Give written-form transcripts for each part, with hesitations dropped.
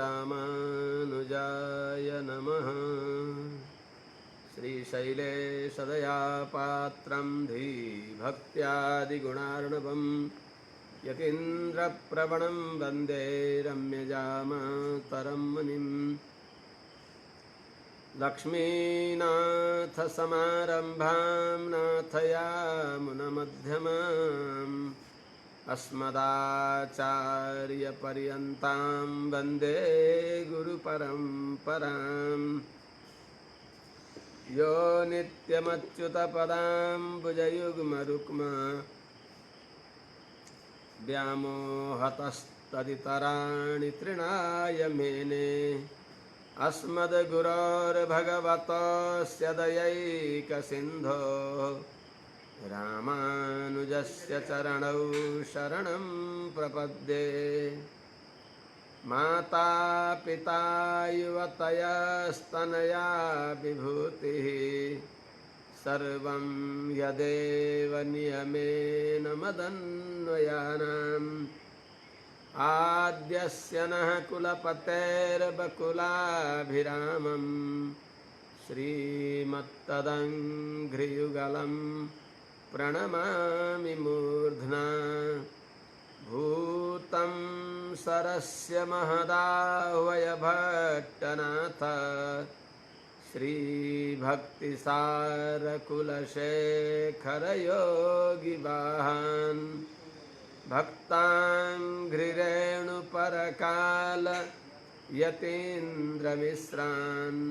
रामानुजाय नमः। श्रीशैलेशदयापात्रं धीभक्त्यादिगुणार्णवं यतीन्द्रप्रवणं वन्दे रम्यजामातरं मुनिम्। लक्ष्मीनाथसमारम्भां नाथयामुनमध्यमाम् अस्मदाचार्यपर्यन्तां वन्दे गुरुपरम्पराम्। यो नित्यमच्युतपदाम्बुजयुग्मरुक्मा व्यामोहतस्तदितराणि तृणाय मेने अस्मद्गुरोर्भगवतोऽस्य दयैकसिन्धो रामानुजस्य चरणौ शरणं प्रपद्ये। माता पिता युवतयस्तनया विभूतिः सर्वं यदेव नियमेन मदन्वयानाम्। आद्यस्य नः कुलपतेर्बकुलाभिरामम् श्रीमत्तदङ्घ्रियुगलं प्रणमामि मूर्ध्ना। भूतं सरस्य महदाह्वयभट्टनाथ श्रीभक्तिसारकुलशेखरयोगिवाहान् भक्ताङ्घ्रिरेणुपरकाल यतीन्द्रमिश्रान्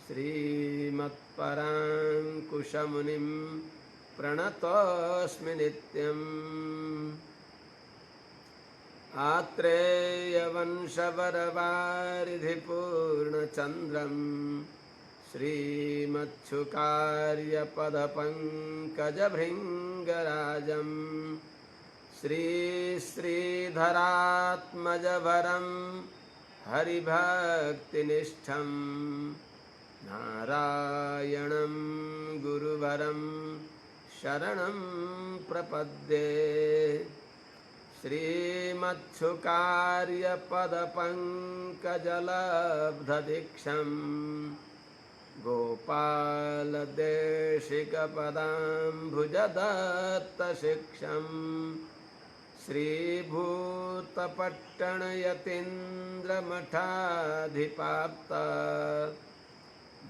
श्रीमत्पराङ्कुशमुनिं प्रणतोऽस्मि नित्यम्। आत्रेयवंशवरवारिधिपूर्णचन्द्रं श्रीमच्छुकार्यपदपङ्कजभृङ्गराजं श्रीधरात्मजवरं हरिभक्तिनिष्ठं नारायणं गुरुवरं शरणं प्रपद्ये। श्रीमच्छुकार्यपदपङ्कजलब्धदीक्षं गोपालदेशिकपदाम्बुजदत्तशिक्षं श्रीभूतपट्टणयतीन्द्रमठाधिपाप्त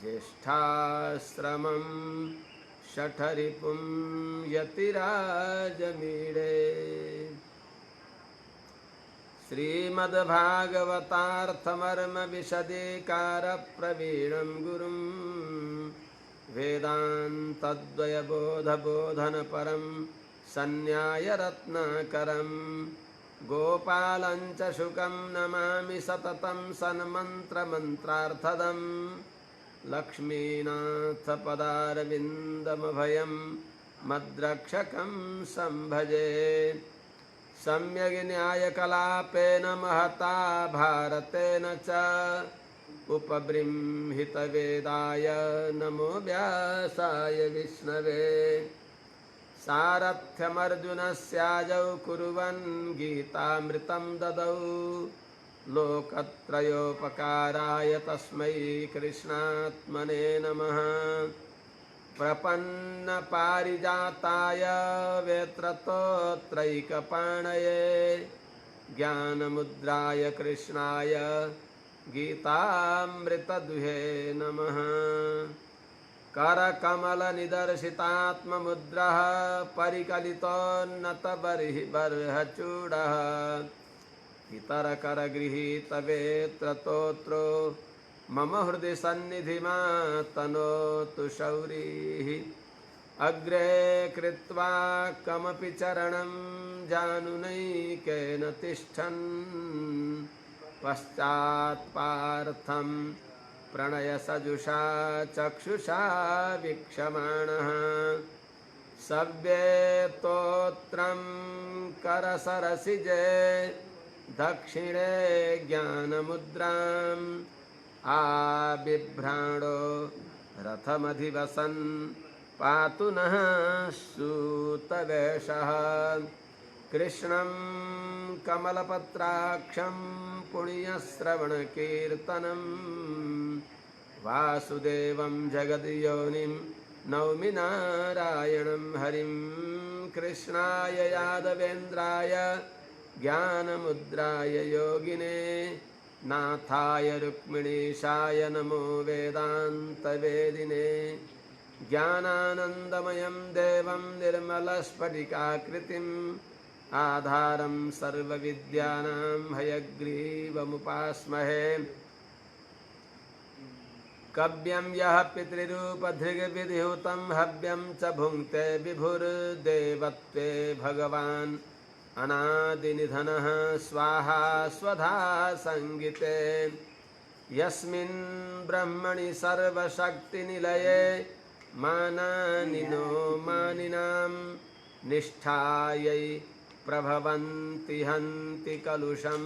ज्येष्ठाश्रमं शठरिपुं यतिराजमीडे। श्रीमद्भागवतार्थमर्मविशदीकारप्रवीणं गुरुं वेदान्तद्वयबोधबोधनपरं सन्न्यायरत्नाकरं गोपालं च शुकं नमामि सततं सन्मन्त्रमन्त्रार्थदं। लक्ष्मीनाथपदारविन्दमभयं मद्रक्षकं संभजे। सम्यग् न्यायकलापेन महता भारतेन च उपबृंहितवेदाय नमो व्यासाय विष्णवे। सारथ्यमर्जुनस्याजौ कुर्वन् गीतामृतं ददौ लोकत्रयोपकाराय तस्मै कृष्णात्मने नमः। प्रपन्नपारिजाताय वेत्रतोत्रैकपाणये ज्ञानमुद्राय कृष्णाय गीतामृतदुहे नमः। करकमलनिदर्शितात्ममुद्रः परिकलितोन्नतबर्हिबर्हचूडः इतरकरगृहीतवेत्रतोत्रो मम हृदि सन्निधिमातनोतु शौरिः। अग्रे कृत्वा कमपि चरणं जानुनैकेन तिष्ठन् पश्चात्पार्थं प्रणयसजुषा चक्षुषा वीक्षमाणः। सव्येतोत्रं करसरसिजे दक्षिणे ज्ञानमुद्राम् आबिभ्राणो रथमधिवसन् पातु नः सूतवेषः। कृष्णं कमलपत्राक्षं पुण्यश्रवणकीर्तनं वासुदेवं जगद्योनिं नौमि नारायणं हरिं कृष्णाय यादवेन्द्राय ज्ञानमुद्राय योगिने नाथाय रुक्मिणीशाय नमो वेदान्तवेदिने ज्ञानानन्दमयं देवं निर्मलस्फटिकाकृतिम् आधारं सर्वविद्यानां हयग्रीवमुपास्महे कव्यं यः पितृरूपधृग्विधिहुतं हव्यं च भुङ्क्ते विभुर्देवत्वे भगवान् अनादिनिधनः स्वाहा स्वधा संगीते यस्मिन् ब्रह्मणि सर्वशक्तिनिलये मानानिनो मानिनां निष्ठायै प्रभवन्ति हन्ति कलुषं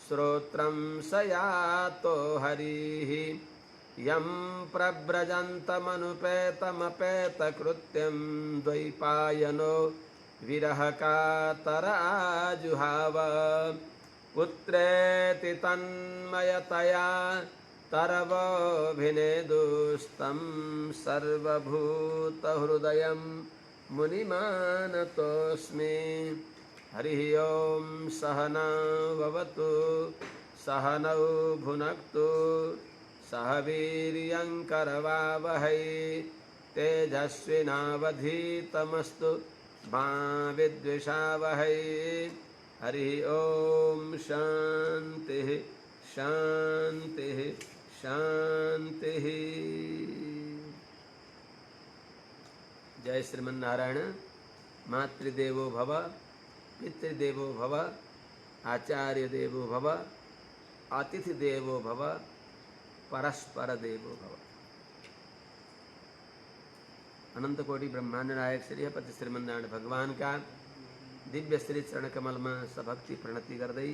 श्रोत्रं स यातो हरिः यं प्रव्रजन्तमनुपेतमपेतकृत्यं द्वैपायनो विरहकातर आजुहाव पुत्रेति तन्मयतया तरवोऽभिनेदुस्तं सर्वभूतहृदयं मुनिमानतोऽस्मि हरिः ॐ सहना भवतु सहनौ भुनक्तु सह वीर्यङ्करवावहै तेजस्विनावधीतमस्तु मा विद्विषावहै हरिः ॐ शान्तिः शान्तिः शान्तिः। जय श्रीमन्नारायण। मातृदेवो भव, पितृदेवो भव, आचार्य देवो भव, अतिथि देवो भव, परस्पर देवो भव। अनंत कोटि ब्रह्मांड नायक श्री पति श्रीमन्नारायण भगवान का दिव्य श्री चरण कमल में सभक्ति प्रणति गर्दै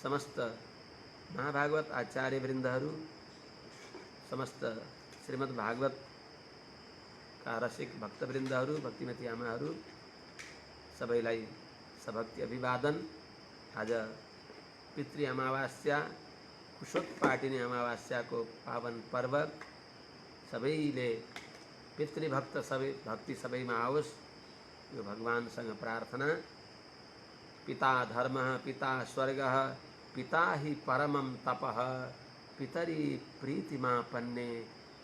समस्त महाभागवत आचार्य वृन्दहरू, समस्त श्रीमद् भागवत का रसिक भक्तवृन्दहरू, भक्तिमती आमाहरू सबैलाई सभक्ति अभिवादन। आज पितृ अमावास्या कुशोत्पाटिनी अमावास्या को पावन पर्व सबैले पितृभक्त सबै भक्ति सबैमा आओस् यो भगवानसँग प्रार्थना। पिता धर्मः पिता स्वर्गः पिता हि परमं तपः पितरि प्रीतिमापन्ने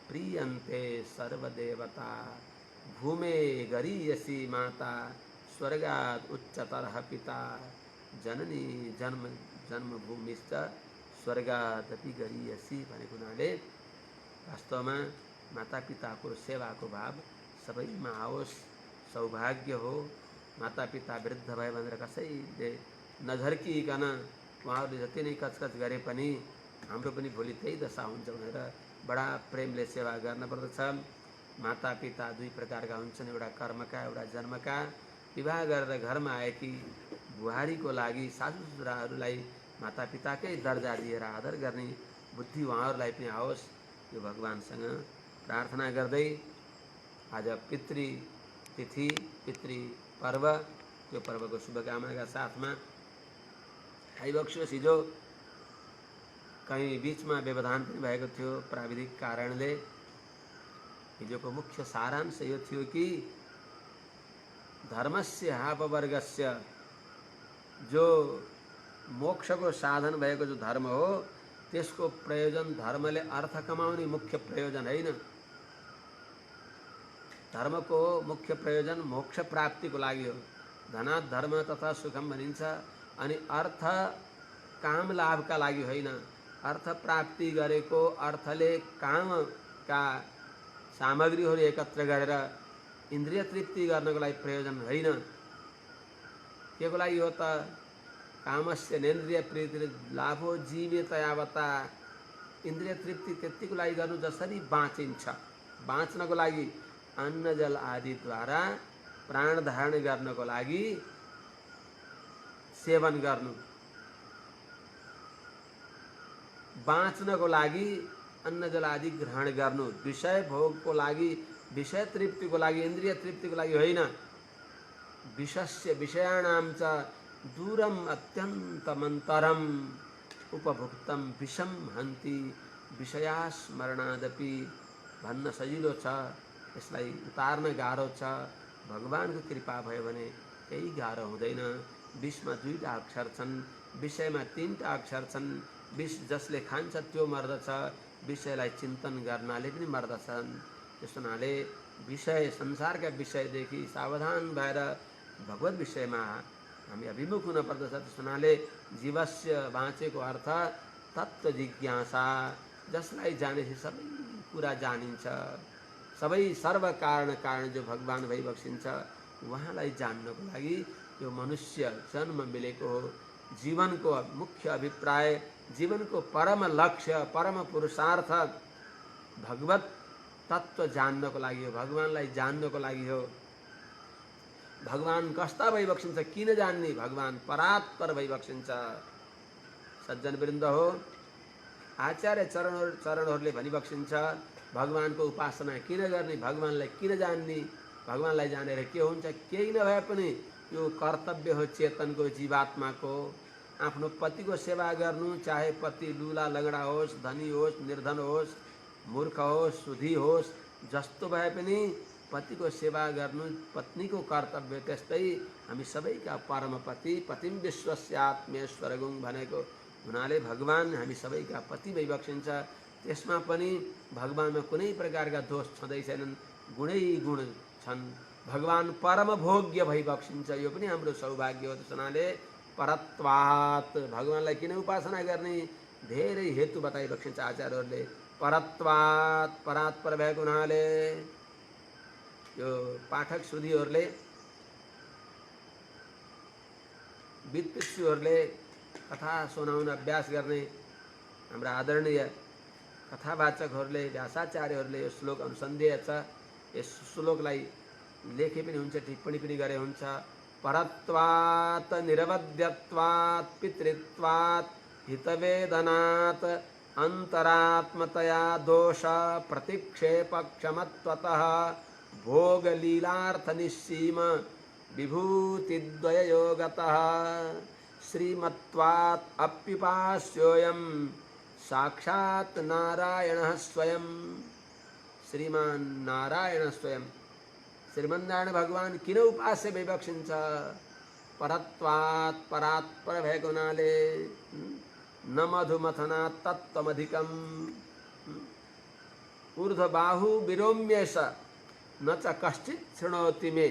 प्रीयन्ते सर्वदेवता भूमे गरीयसी माता स्वर्गात् उच्चतरः पिता जननी जन्म जन्मभूमिश्च स्वर्गादपि गरीयसी भनेको हुनाले वास्तवमा माता पिताको सेवाको भाव सबैमा आओस्। सौभाग्य हो माता पिता वृद्ध भए भनेर कसैले नझर्किकन उहाँहरूले जति नै कचकच गरे पनि हाम्रो पनि भोलि त्यही दशा हुन्छ भनेर बडा प्रेमले सेवा गर्न पर्दछ। माता पिता दुई प्रकारका हुन्छन्, एउटा कर्मका एउटा जन्मका। विवाह गरेर घरमा आएकी बुहारीको लागि सासुससुराहरूलाई माता पिताकै दर्जा दिएर आदर गर्ने बुद्धि उहाँहरूलाई पनि आओस् यो भगवानसँग प्रार्थना गर्दै आज पितृ तिथि पितृ पर्व त्यो पर्वको शुभकामनाका साथमा आइबक्सोस्। हिजो कहीँ बिचमा व्यवधान पनि भएको थियो प्राविधिक कारणले। हिजोको मुख्य सारांश यो थियो कि धर्मस्य हापवर्गस्य जो मोक्षको साधन भएको जो धर्म हो त्यसको प्रयोजन धर्मले अर्थ कमाउने मुख्य प्रयोजन होइन। धर्मको मुख्य प्रयोजन मोक्ष प्राप्तिको लागि हो। धनात् धर्म तथा सुखम भनिन्छ। अनि अर्थ काम लाभका लागि होइन। अर्थ प्राप्ति गरेको अर्थले कामका सामग्रीहरू एकत्र गरेर इन्द्रिय तृप्ति गर्नको लागि प्रयोजन होइन। के को लागि हो त? कामस्य नेन्द्रिय प्रीति लाभो जीवित यावता। इन्द्रिय तृप्ति त्यतिको लागि गर्नु जसरी बाँचिन्छ। बाँच्नको लागि अन्न जल आदिद्वारा प्राण धारण गर्नको लागि सेवन गर्नु, बाँच्नको लागि अन्न जल आदि ग्रहण गर्नु, विषय भोगको लागि विषय तृप्तिको लागि इन्द्रिय तृप्तिको लागि होइन। विषस्य विषयाणां च दूरम अत्यन्तमन्तरम उपभुक्तम विषम हन्ति विषयास्मरणादपि भन्न सजिलो छ। यसलाई उतार्न गाह्रो छ। भगवानको कृपा भयो भने केही गाह्रो हुँदैन। विषमा दुईटा अक्षर छन्, विषयमा तीनटा अक्षर छन्। विष जसले खान्छ त्यो मर्दछ, विषयलाई चिन्तन गर्नाले पनि मर्दछन्। त्यस हुनाले विषय संसारका विषयदेखि सावधान भएर भगवत विषयमा हामी अभिमुख हुन पर्दछ। त्यस हुनाले जीवस्य बाँचेको अर्थ तत्त्व जिज्ञासा, जसलाई जानेपछि सबै कुरा जानिन्छ। सबै सर्व कारण कारण जो भगवान भइबक्सिन्छ, उहाँलाई जान्नको लागि यो मनुष्य जन्म मिलेको हो। जीवनको मुख्य अभिप्राय, जीवनको परम लक्ष्य, परम पुरुषार्थ भगवत तत्त्व जान्नको लागि हो, भगवानलाई जान्नको लागि हो। भगवान कस्ता भइबक्सिन्छ किन जान्ने? भगवान परात्पर भइबक्सिन्छ। सज्जनवृन्द हो, आचार्य चरणहरूले भनिबक्सिन्छ भगवानको उपासना किन गर्ने, भगवानलाई किन जान्ने, भगवानलाई जानेर के हुन्छ? केही नभए पनि यो कर्तव्य हो चेतनको, जीवात्माको। आफ्नो पतिको सेवा गर्नु, चाहे पति लुला लङ्गडा होस्, धनी होस्, निर्धन होस्, मूर्ख होस्, सुधी होस्, जस्तो भए पनि पतिको सेवा गर्नु पत्नीको कर्तव्य। त्यस्तै हामी सबैका परमपति पतिम विश्वस्यात्मेश्वर गुङ भनेको हुनाले भगवान हामी सबैका पति भइबक्सिन्छ। त्यसमा पनि भगवानमा कुनै प्रकारका दोष छँदै छैनन्, गुणै गुण छन्। भगवान परम भोग्य भइबक्सिन्छ, यो पनि हाम्रो सौभाग्य हो। त्यस हुनाले परत्वात् भगवानलाई किन उपासना गर्ने? धेरै हेतु बताइबक्सिन्छ आचार्यहरूले। परत्वात् परात्पर भएको हुनाले यो पाठक श्रुतिहरूले, विद्पित्सुहरूले, कथा सुनाउन अभ्यास गर्ने हाम्रा आदरणीय कथावाचकहरूले, व्यासाचार्यहरूले यो श्लोक अनुसन्धेय छ। यस श्लोकलाई लेखे पनि हुन्छ, टिप्पणी पनि गरे हुन्छ। परत्वात् निरवध्यत्वात् पितृत्वात् हितवेदनात् अन्तरात्मतया दोष प्रतिक्षेपक्षमत्वतः भोगलीलार्थनिस्सीम विभूतिद्वययोगतः श्रीमत्वात् अप्युपास्योऽयं साक्षात् नारायणः स्वयं। श्रीमान नारायण स्वयं श्रीमन्नारायण भगवान किन उपास्य भइबक्सिन्छ? परत्वात् परात्पर भएको हुनाले। न मधुमथनात् तत्त्वमधिकम् ऊर्ध्वबाहु विरोम्येष न च कश्चित् शृणोति मे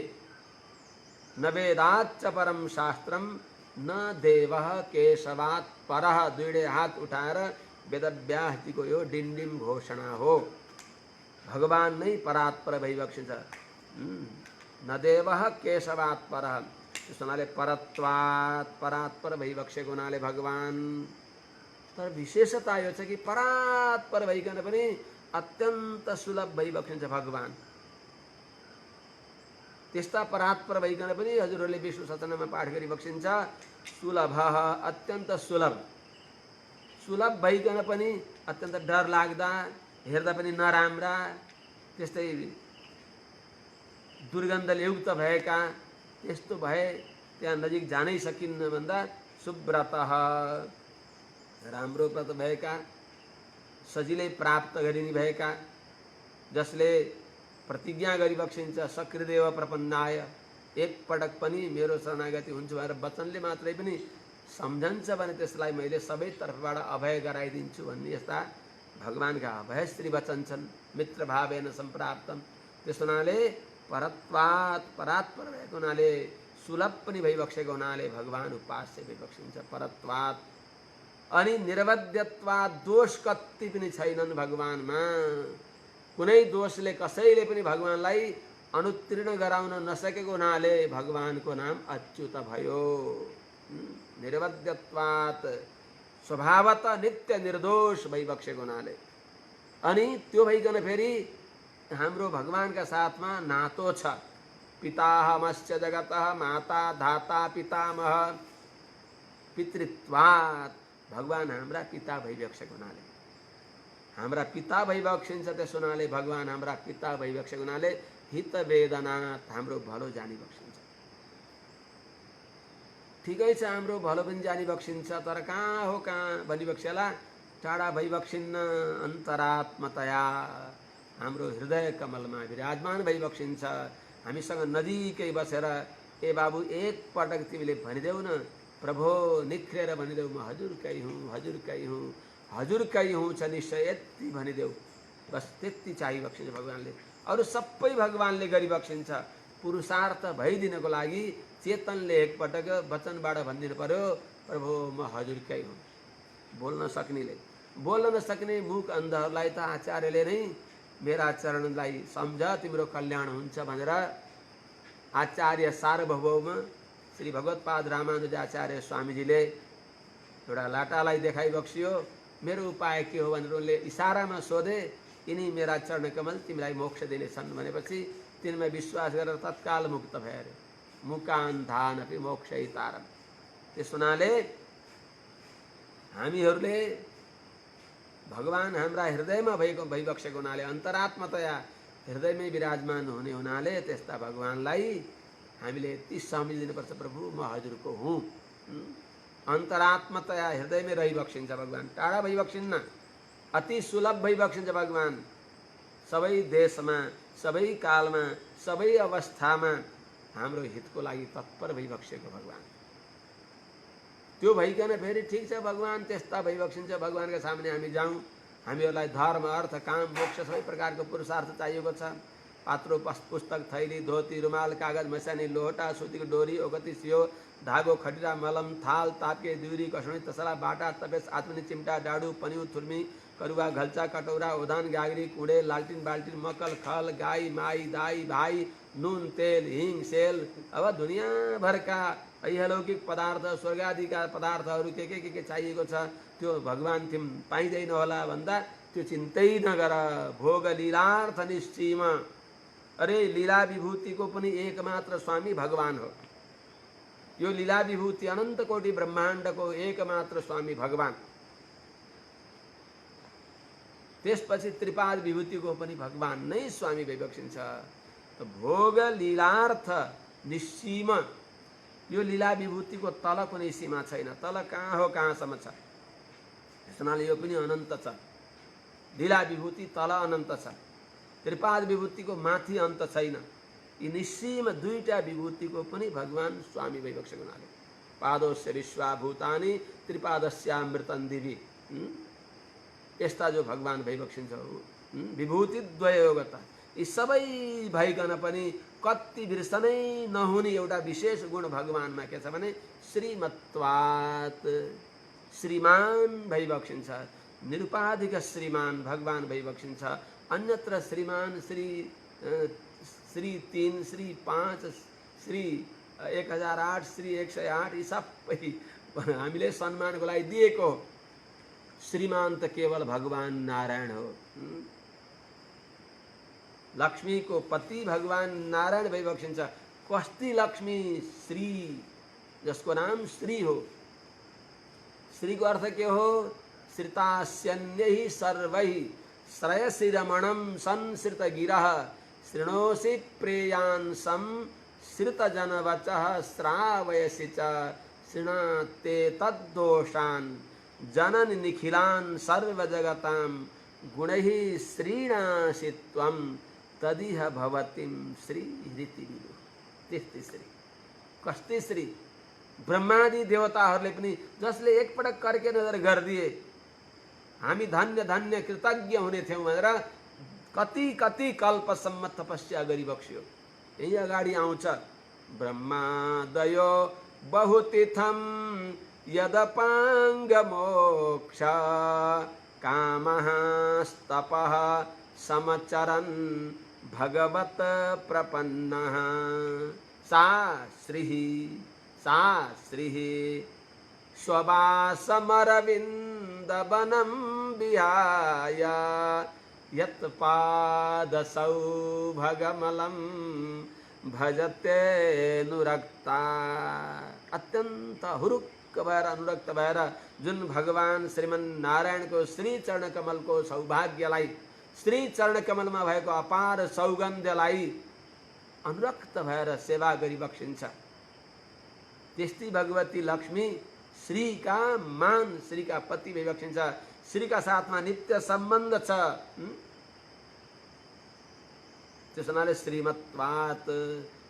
न वेदाच्च परम शास्त्रम न देवः केशवात् परः। दुईटै हात उठाएर वेदव्यास जी को यो डिंडिम घोषणा हो। भगवान नै परात्पर भइबक्सिन्छ। न देवः केशवात् परः। त्यस हुनाले परत्वात् परात्पर भइबक्सेको हुनाले भगवान। तर विशेषता यो छ कि परात्पर भइकन पनि अत्यन्त सुलभ भइबक्सिन्छ भगवान। त्यस्ता परात्पर भइकन पनि हजुरहरूले विष्णु सचनामा पाठ गरिबक्सिन्छ सुलभः, अत्यन्त सुलभ। सुलभ भइकन पनि अत्यन्त डर लाग्दा, हेर्दा पनि नराम्रा, त्यस्तै दुर्गन्धले युक्त भएका, त्यस्तो भए त्यहाँ नजिक जानै सकिन्न भन्दा सुव्रतः, राम्रो व्रत भएका, सजिलै प्राप्त गरिने भएका, जसले प्रतिज्ञा गरिबक्सिन्छ सकृदेव प्रपन्नाय, एक पटक पनि मेरो शरणागति हुन्छु भनेर वचनले मात्रै पनि सम्झन्छ भने त्यसलाई मैले सबै तर्फबाट अभय गराइदिन्छु भन्ने यस्ता भगवानका अभयश्री वचन छन्। मित्र भावेन सम्प्राप्तम। त्यस हुनाले परत्वात् परात्पर भएको हुनाले सुलभ पनि भइबक्सेको हुनाले भगवान उपास्य भइबक्सिन्छ। परत्वात् अनि निरवध्यत्वात् दोष कति पनि छैनन् भगवानमा। कुनै दोषले कसैले पनि भगवानलाई अनुत्तीर्ण गराउन नसकेको हुनाले भगवानको नाम अच्युत भयो। निरवध्यत्वात् स्वभावतः नित्य निर्दोष भइबक्सेको हुनाले। अनि त्यो भइकन फेरि हाम्रो भगवानका साथमा नातो छ। पिताहमस्य जगतः माता धाता पितामह। पितृत्वात् भगवान हाम्रा पिता भइबक्सेको हुनाले, हाम्रा पिता भइबक्सिन्छ। त्यस हुनाले भगवान हाम्रा पिता भइबक्सेको हुनाले हित वेदनात् हाम्रो भलो जानिबक्सिन्छ। ठिकै छ हाम्रो भलो पनि जानी बक्सिन्छ, तर कहाँ हो कहाँ भनिबक्सेला, टाढा भइबक्सिन्न अन्तरात्मतया, हाम्रो हृदय कमलमा विराजमान भइबक्सिन्छ। हामीसँग नजिकै बसेर ए बाबु एकपटक तिमीले भनिदेऊ न, प्रभो निख्रेर भनिदेऊ, म हजुरकै हुँ, हजुरकै हुँ, हजुरकै हुँ छ निश्चय, यति भनिदेऊ। बस त्यति चाहिबक्सिन्छ भगवान्ले। अरू सबै भगवान्ले गरिबक्सिन्छ। पुरुषार्थ भइदिनको लागि चेतनले एकपटक वचनबाट भनिदिनु पर्यो, प्रभु म हजुरकै हुँ। बोल्न सक्नेले, बोल्न नसक्ने मूक अन्धहरूलाई त आचार्यले नै मेरा चरणलाई सम्झ तिम्रो कल्याण हुन्छ भनेर आचार्य सार्वभौम श्री भगवत्पाद रामानुजाचार्य स्वामीजीले एउटा लाटालाई देखाइबक्सियो। मेरो उपाय के हो भनेर उनले इसारामा सोधे, यिनी मेरा चरण कमल तिमीलाई मोक्ष दिनेछन् भनेपछि तिनमा विश्वास गरेर तत्काल मुक्त भए अरे। मुकान्धान अपि मोक्षैतारम। त्यस हुनाले हामीहरूले भगवान हाम्रा हृदयमा भइबक्सेको हुनाले, अन्तरात्मतया हृदयमै विराजमान हुने हुनाले त्यस्ता भगवानलाई हामीले यति सम्झिदिनुपर्छ, प्रभु म हजुरको हुँ। अन्तरात्मतया हृदयमै रहिबक्सिन्छ भगवान, टाढा भइबक्सिन्न, अति सुलभ भइबक्सिन्छ भगवान। सबै देशमा, सबै कालमा, सबै अवस्थामा हाम्रो हितको लागि तत्पर भइबक्सेको भगवान। त्यो भइकन फेरि ठिक छ, भगवान त्यस्ता भइबक्सिन्छ, भगवानका सामने हामी जाउँ। हामीहरूलाई धर्म अर्थ काम मोक्ष सबै प्रकारको पुरुषार्थ चाहिएको छ। पात्रो पुस्तक थैली धोती रुमाल कागज मसानी लोहटा सुतीको डोरी ओगती सियो धागो खटिरा मलम थाल तापके दुरी कसौनी तसला बाटा तपेस आत्मनी चिम्टा डाडु पन्यु थुर्मी करुवा घल्चा कटौरा ओधान गागरी कुडे लालटिन बाल्टिन मकल खल गाई माई दाई भाई नुन तेल हिङ सेल। अब दुनियाँभरका ऐहलौकिक पदार्थ स्वर्ग आदिका पदार्थहरू के चाहिएको छ, त्यो भगवान थिम पाइँदैन होला भन्दा त्यो चिन्तै नगर। भोग लीलार्थ निश्चयम। अरे लीला विभूतिको पनि एकमात्र स्वामी भगवान हो। यो लीला विभूति अनन्त कोटि ब्रह्माण्डको एकमात्र स्वामी भगवान। त्यसपछि त्रिपाद विभूतिको पनि भगवान नै स्वामी भइबक्सिन्छ। भोग लीलार्थ निश्चयम। यो लीला विभूतिको तल कुनै सीमा छैन, तल कहाँ हो कहाँसम्म छ। त्यसनाले यो पनि अनन्त छ। लीला विभूति तल अनन्त छ, त्रिपाद विभूतिको माथि अन्त छैन। यी निश्चयमा दुईटा विभूतिको पनि भगवान स्वामी भइबक्सेको हुनाले पादोस्य विश्वाभूतानि त्रिपादस्यामृतं दिवि। यस्ता जो भगवान भइबक्सिन्छ विभूति द्वयोगता, यी सबै भइकन पनि कति बिर्सनै नहुने एउटा विशेष गुण भगवानमा के छ भने श्रीमत्वात्, श्रीमान भइबक्सिन्छ। निरुपाधिक श्रीमान भगवान भइबक्सिन्छ। अन्यत्र श्रीमान श्री 3 श्री 5 श्री 1008 श्री 108 यी सबै हामीले सम्मानको लागि दिएको। श्रीमान त केवल भगवान नारायण हो। लक्ष्मी को पति भगवान नारायण भइबक्सिन्छ। कस्ती लक्ष्मी श्री, जसको नाम श्री हो। श्री को अर्थ के हो? श्रितास्यन्यैः सर्वैः श्रयसि रमणं संश्रित गिरः शृणोसि प्रेयांसं श्रितजनवचः श्रावयसि च शृणाते तद्दोषान् जननि निखिलान् सर्वजगतां गुणैः श्रीणासि त्वं तदिह भवतिं श्री रीति विदु। त्यस्तै श्री, कस्तै श्री। ब्रह्मादि देवताहरूले पनि जसले एकपटक कर्के नजर गरिदिए हामी धन्य धन्य कृतज्ञ हुने थियौँ भनेर कति कति कल्पसम्म तपस्या गरिबक्स्यो। यही अगाडि आउँछ ब्रह्मादयो बहुतीर्थम यदपाङ्ग मोक्ष कामः तपः समचरन् भगवत प्रपन्नः सा श्रीः स्ववासमरविन्दवनं विहाय यत्पादसौभगमलं भजते अनुरक्ता। अत्यंत हुरुक्क भएर अनुरक्त भएर जुन भगवान श्रीमन नारायण को श्री चरण कमल को सौभाग्यलाई, श्री चरण कमलमा भएको अपार सौगन्ध्यलाई अनुरक्त भएर सेवा गरिबक्सिन्छ। त्यस्तै भगवती लक्ष्मी श्रीका मान, श्रीका पति भइबक्सिन्छ, श्रीका साथमा नित्य सम्बन्ध छ। त्यस हुनाले श्रीमत्वात्,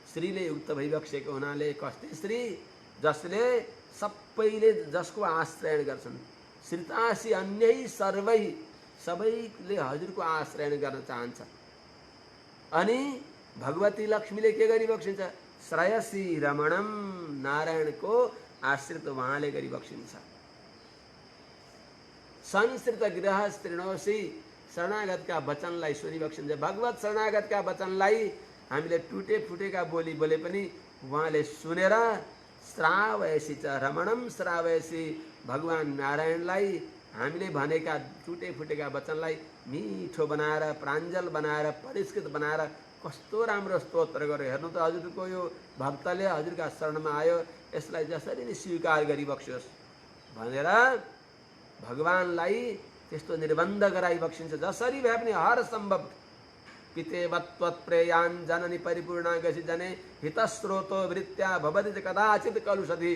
श्रीले युक्त भइबक्सेको हुनाले, कस्तै श्री जसले सबैले जसको आश्रय गर्छन्, श्रितासी अन्यै सर्वै, सबैले हजुरको आश्रय गर्न चाहन्छ। अनि भगवती लक्ष्मीले के गरिबक्सिन्छ? श्रयसी रमणम, नारायणको आश्रित उहाँले गरिबक्सिन्छ। संश्रित गृह स्त्रीणोसी, शरणागतका वचनलाई सुनिबक्सिन्छ। भगवत शरणागतका वचनलाई हामीले टुटे फुटेका बोली बोले पनि उहाँले सुनेर श्रावयसी च रमणम श्रावयसी, भगवान नारायणलाई हामीले भनेका टुटे फुटेका वचनलाई मिठो बनाएर, प्राञ्जल बनाएर, परिष्कृत बनाएर कस्तो राम्रो स्तोत्र गर्यो। हेर्नु त हजुरको यो भक्तले हजुरका शरणमा आयो, यसलाई जसरी नै स्वीकार गरिबक्सियोस् भनेर भगवानलाई त्यस्तो निर्बन्ध गराइबक्सिन्छ। जसरी भए पनि हर सम्भव पितेवत्वत्प्रेयान् जननी परिपूर्णा गसी जने हितस्रोतो वृत्त्या भवति च कदाचित कलुषधि।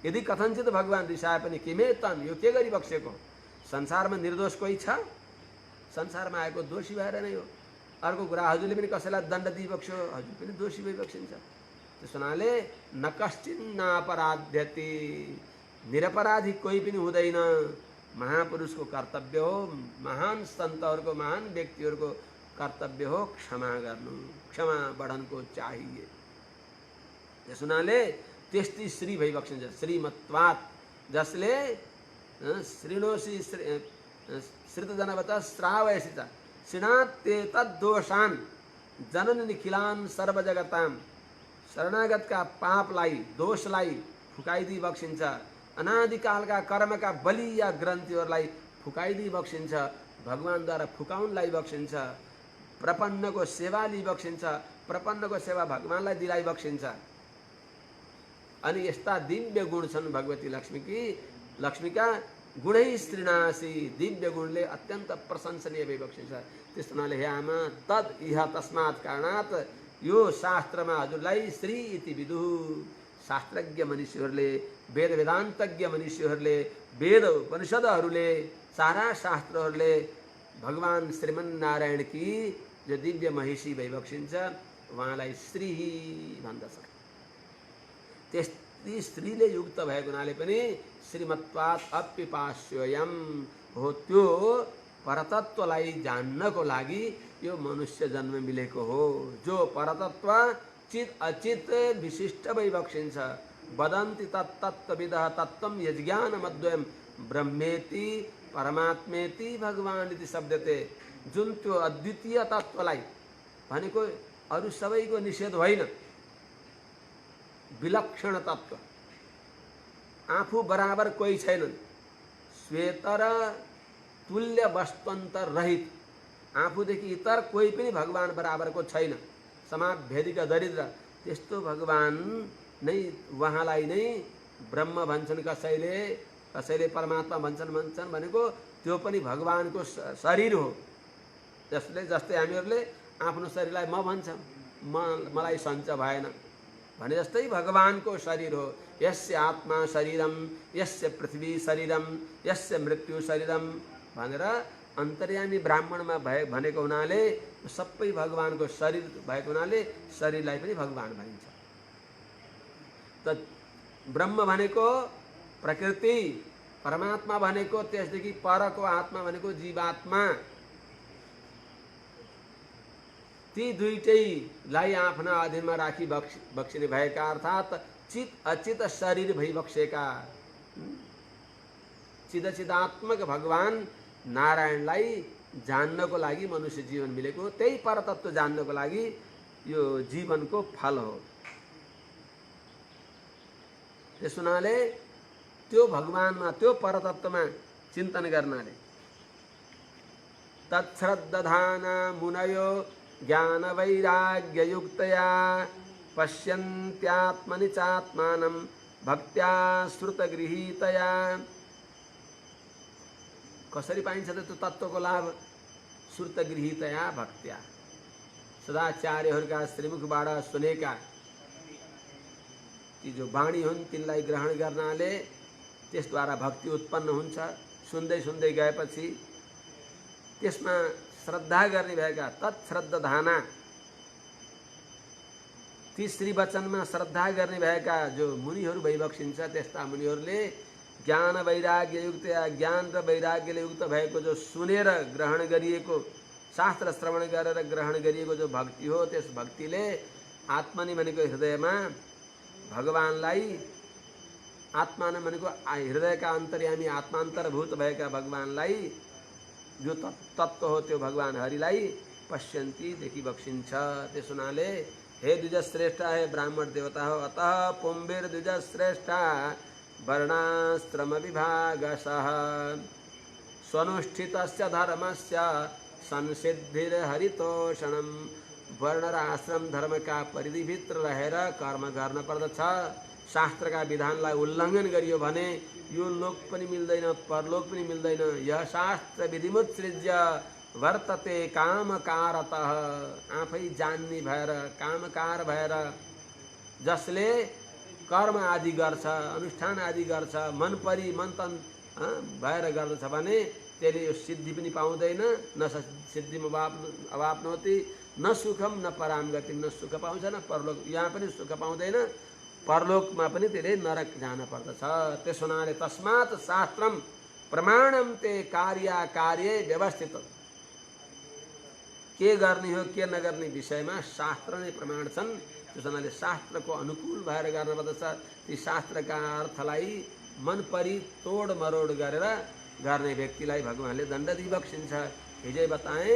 यदि कथनचित भगवान रिसाए पनि किमेतन, यो के गरिबक्सेको? संसारमा निर्दोष कोही छ? संसारमा आएको दोषी भएर नै हो। अर्को कुरा, हजुरले पनि कसैलाई दण्ड दिइबक्स्यो, हजुर पनि दोषी भइबक्सिन्छ। त्यस हुनाले न कश्चिन्नापराध्यति, निरपराधी कोही पनि हुँदैन। महापुरुषको कर्तव्य हो, महान सन्तहरूको, महान व्यक्तिहरूको कर्तव्य हो क्षमा गर्नु, क्षमा बढनको चाहिए। त्यस हुनाले त्यस्तै श्री भइबक्सिन्छ। श्रीमत्वात्, जसले श्रीणोसी श्रितजनवत श्रावयसी च श्रीणात्ते तद्दोषान् जनन निखिलान् सर्वजगताम्, शरणागतका पापलाई, दोषलाई फुकाइदिइबक्सिन्छ। अनादिकालका कर्मका बलिया ग्रन्थीहरूलाई फुकाइदिइबक्सिन्छ। भगवानद्वारा फुकाउन लाइबक्सिन्छ। प्रपन्नको सेवा लिइबक्सिन्छ। प्रपन्नको सेवा भगवानलाई दिलाइबक्सिन्छ। अनि यस्ता दिव्य गुण छन् भगवती लक्ष्मीका गुणै श्रीणासी, दिव्य गुणले अत्यन्त प्रशंसनीय भइबक्सिन्छ। त्यस हुनाले हे आमा, तद इह तस्मात् कारणात् यो शास्त्रमा हजुरलाई श्री इति विदुः, शास्त्रज्ञ मनुष्यहरूले, वेद वेदान्तज्ञ मनुष्यहरूले, वेद उपनिषदहरूले, सारा शास्त्रहरूले भगवान श्रीमन्नारायणकी जो दिव्य महिषी भइबक्सिन्छ उहाँलाई श्री भन्दछ। त्यस्तै श्रीले युक्त भएको हुनाले पनि श्रीमत्वात् अप्यपास्योयम हो, त्यो परतत्वलाई जान्नको लागि यो मनुष्य जन्म मिलेको हो। जो परतत्व चित अचित विशिष्ट भइबक्सिन्छ। वदन्ति तत्तत्त्वविदः तत्त्वं यज्ञानमद्वयं ब्रह्मेति परमात्मेति भगवान् इति शब्दते। जुन त्यो अद्वितीय तत्त्वलाई भनेको अरू सबैको निषेध होइन, विलक्षण तत्त्व, आफू बराबर कोही छैनन्, श्वेत र तुल्य वस्तुन्तर रहित, आफूदेखि इतर कोही पनि भगवान बराबरको छैन, समाभेदिक दरिद्र, त्यस्तो भगवान नै, उहाँलाई नै ब्रह्म भन्छन्, कसैले परमात्मा भन्छन् भनेको त्यो पनि भगवानको शरीर हो। जस्तै हामीहरूले आफ्नो शरीरलाई म भन्छौँ, मलाई सञ्च भएन भने जस्तै भगवानको शरीर हो। यस्य आत्मा शरीरम यस्य पृथ्वी शरीरम यस्य मृत्यु शरीरम भनेर अन्तर्यामी ब्राह्मणमा भनेको हुनाले सबै भगवानको शरीर भएको हुनाले शरीरलाई पनि भगवान भनिन्छ। त ब्रह्म भनेको प्रकृति, परमात्मा भनेको त्यसदेखि परको आत्मा भनेको जीवात्मा। ती दुईटैलाई आफ्ना अधीनमा राखी बक्सिने भएका, अर्थात् चित अचित शरीर भइबक्सेका चिदात्मक भगवान नारायणलाई जान्नको लागि मनुष्य जीवन मिलेको, त्यही परतत्व जान्नको लागि यो जीवनको फल हो। त्यस हुनाले त्यो भगवानमा, त्यो परतत्वमा चिन्तन गर्नाले तच्छ्रद्दधाना मुनयो ज्ञान वैराग्ययुक्तया पश्यन्त्यात्मनि चात्मानं भक्त्या श्रुतगृहीतया। कसरी पाइन्छ त त्यो तत्त्वको लाभ? श्रुतगृहीतया भक्त्या, सदाचार्यहरूका श्रीमुखबाट सुनेका ती जो वाणी हुन् तिनलाई ग्रहण गर्नाले त्यसद्वारा भक्ति उत्पन्न हुन्छ। सुन्दै सुन्दै गएपछि त्यसमा श्रद्धा गर्ने भएका तत्श्रद्धाना, ती श्री वचनमा श्रद्धा गर्ने भएका जो मुनिहरू भइबक्सिन्छ त्यस्ता मुनिहरूले ज्ञान वैराग्य युक्त या ज्ञान र वैराग्यले युक्त भएको जो सुनेर ग्रहण गरिएको, शास्त्र श्रवण गरेर ग्रहण गरिएको जो भक्ति हो, त्यस भक्तिले आत्मनि भनेको हृदयमा भगवानलाई, आत्मा नै भनेको हृदयका अन्तर्यामी आत्मान्तरभूत भएका भगवानलाई, जो तत्त्व हो त्यो भगवान हरिलाई पश्यन्ती देखि बक्सिन्छ। त्यस हुनाले हे द्विजश्रेष्ठ, हे ब्राह्मण देवता हो, अतः पुंभिर द्विजश्रेष्ठ वर्णाश्रम विभागशः स्वनुष्ठितस्य धर्मस्य संसिद्धिर्हरितोषणम। वर्ण र आश्रम धर्म का परिधि भित्र रहेर कर्म गर्न पर्दछ। शास्त्रका विधानलाई उल्लङ्घन गरियो भने यो लोक पनि मिल्दैन, परलोक पनि मिल्दैन। यह शास्त्र विधिमुत्सृज्य वर्तते कामकारतः। आफै जान्ने भएर, कामकार भएर, जसले कर्म आदि गर्छ, अनुष्ठान आदि गर्छ, मन परि मन तन भएर गर्दछ भने त्यसले यो सिद्धि पनि पाउँदैन, न सिद्धिम अवाप्नोति न सुखम न पराम गतिम। न सुख पाउँछ न परलोक, यहाँ पनि सुख पाउँदैन, परलोकमा पनि त्यसले नरक जान पर्दछ। त्यस हुनाले तस्मात् शास्त्रम प्रमाणम ते कार्ये व्यवस्थित। के गर्ने हो के नगर्ने विषयमा शास्त्र नै प्रमाण छन्। त्यस हुनाले शास्त्रको अनुकूल भएर गर्न पर्दछ। ती शास्त्रका अर्थलाई मन परि तोड मरोड गरेर गर्ने व्यक्तिलाई भगवानले दण्ड दिइबक्सिन्छ। हिजै बताए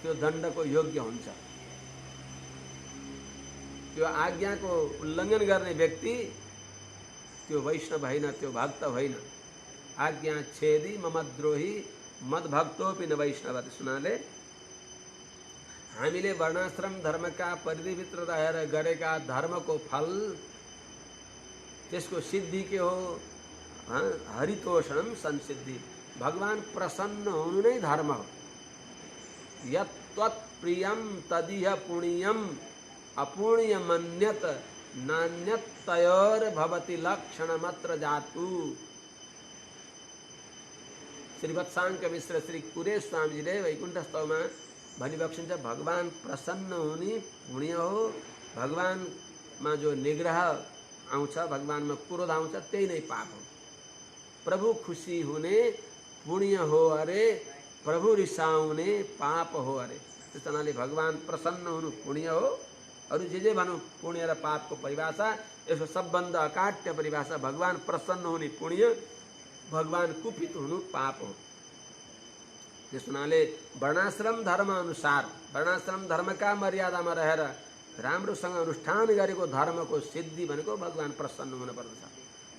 त्यो दण्डको योग्य हुन्छ। त्यो आज्ञाको उल्लङ्घन गर्ने व्यक्ति त्यो वैष्णव होइन, त्यो भक्त होइन। आज्ञा छेदी ममद्रोही मद्भक्तोपि न वैष्णव। सुनाले हामीले वर्णाश्रम धर्मका परिधिभित्र रहेर गरेका धर्मको फल, त्यसको सिद्धि के हो? हरितोषणम संसिद्धि। भगवान प्रसन्न हुनु नै धर्म हो। यत् प्रियम तदिह पुण्यम अपुण्य मन्यत नान्यत तयोर भवति लक्षणमत्र जातु। श्रीवत्साङ्क मिश्र श्री कुरेश स्वामीजीले वैकुण्ठ स्तवमा भनिबक्सिन्छ, भगवान प्रसन्न हुने पुण्य हो। भगवानमा जो निग्रह आउँछ, भगवानमा क्रोध आउँछ, त्यही नै पाप हो। प्रभु खुसी हुने पुण्य हो अरे, प्रभु रिसाउने पाप हो अरे। त्यस कारणले भगवान प्रसन्न हुनु पुण्य हो। अरू जे भनौँ पुण्य र पापको परिभाषा, यसको सबभन्दा अकाट्य परिभाषा भगवान प्रसन्न हुने पुण्य, भगवान कुपित हुनु पाप हो। त्यस हुनाले वर्णाश्रम धर्म अनुसार, वर्णाश्रम धर्मका मर्यादामा रहेर राम्रोसँग अनुष्ठान गरेको धर्मको सिद्धि भनेको भगवान प्रसन्न हुन पर्दछ।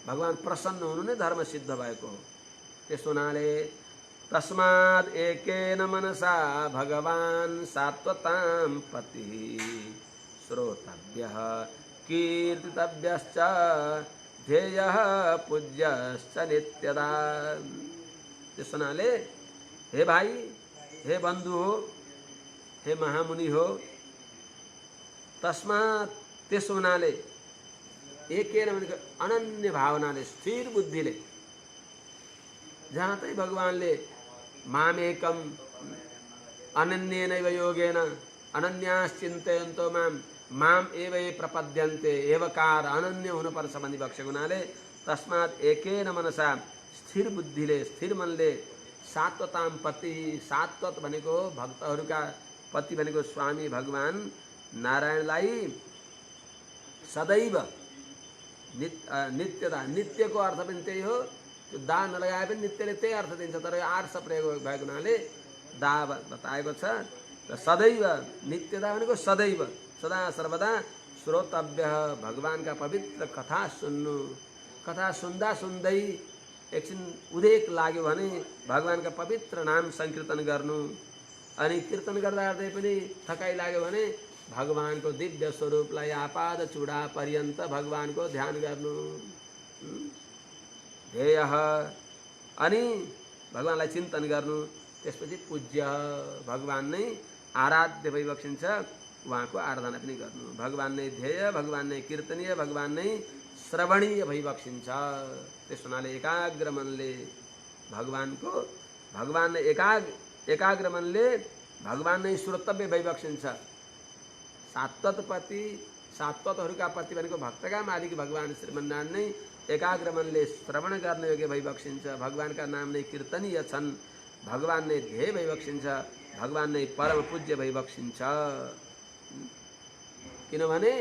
भगवान प्रसन्न हुनु नै धर्म सिद्ध भएको हो। त्यस हुनाले तस्माद् एकेन मनसा भगवान् सात्वतां पतिः श्रोतव्यः कीर्तितव्यश्च ध्येयः पूज्यश्च नित्यदा। त्यस हुनाले हे भाइ, हे बन्धु हो, हे महामुनि हो, तस्मात् त्यस हुनाले एकेन भनेको अनन्य भावनाले, स्थिर बुद्धिले, जहाँ तै भगवानले मामेकम अनन्येनैव योगेन अनन्याश्चिन्तयन्तो माम एव ये प्रपद्यन्ते एवकार अनन्य हुनुपर्छ भनी बक्सेको हुनाले तस्मात् एकेन मनसा, स्थिर बुद्धिले, स्थिर मनले, सात्वतां पति, सात्वत भनेको भक्तहरूका पति भनेको स्वामी भगवान नारायणलाई सदैव नित्यता, नित्यको अर्थ पनि त्यही हो। त्यो दा नलगाए पनि नित्यले त्यही अर्थ दिन्छ, तर यो आर्ष प्रयोग भएको हुनाले दा बताएको छ। र सदैव, नित्यता भनेको सदैव, सदा सर्वदा श्रोतव्य, भगवानका पवित्र कथा सुन्नु। कथा सुन्दा सुन्दै एकछिन उदेक लाग्यो भने भगवानका पवित्र नाम संकीर्तन गर्नु। अनि कीर्तन गर्दा गर्दै पनि थकाइ लाग्यो भने भगवानको दिव्य स्वरूपलाई आपाद चूडा पर्यन्त भगवानको ध्यान गर्नु। ध्येय, अनि भगवानलाई चिन्तन गर्नु। त्यसपछि पूज्य, भगवान नै आराध्य भइबक्सिन्छ। उहाँको आराधना पनि गर्नु। भगवान नै ध्येय, भगवान नै कीर्तनीय, भगवान नै श्रवणीय भइबक्सिन्छ। त्यस हुनाले एकाग्र मनले भगवानको, भगवान एकाग्र मनले भगवान नै श्रोतव्य भइबक्सिन्छ। सात्वतहरूका पति भनेको भक्तका मालिक भगवान श्रीमन्नारायण नै एकाग्र मनले श्रवण गर्ने योग्य भइबक्सिन्छ। भगवानका नाम नै कीर्तनीय छन्, भगवान नै ध्येय भइबक्सिन्छ, भगवान नै परम पूज्य भइबक्सिन्छ। किनभने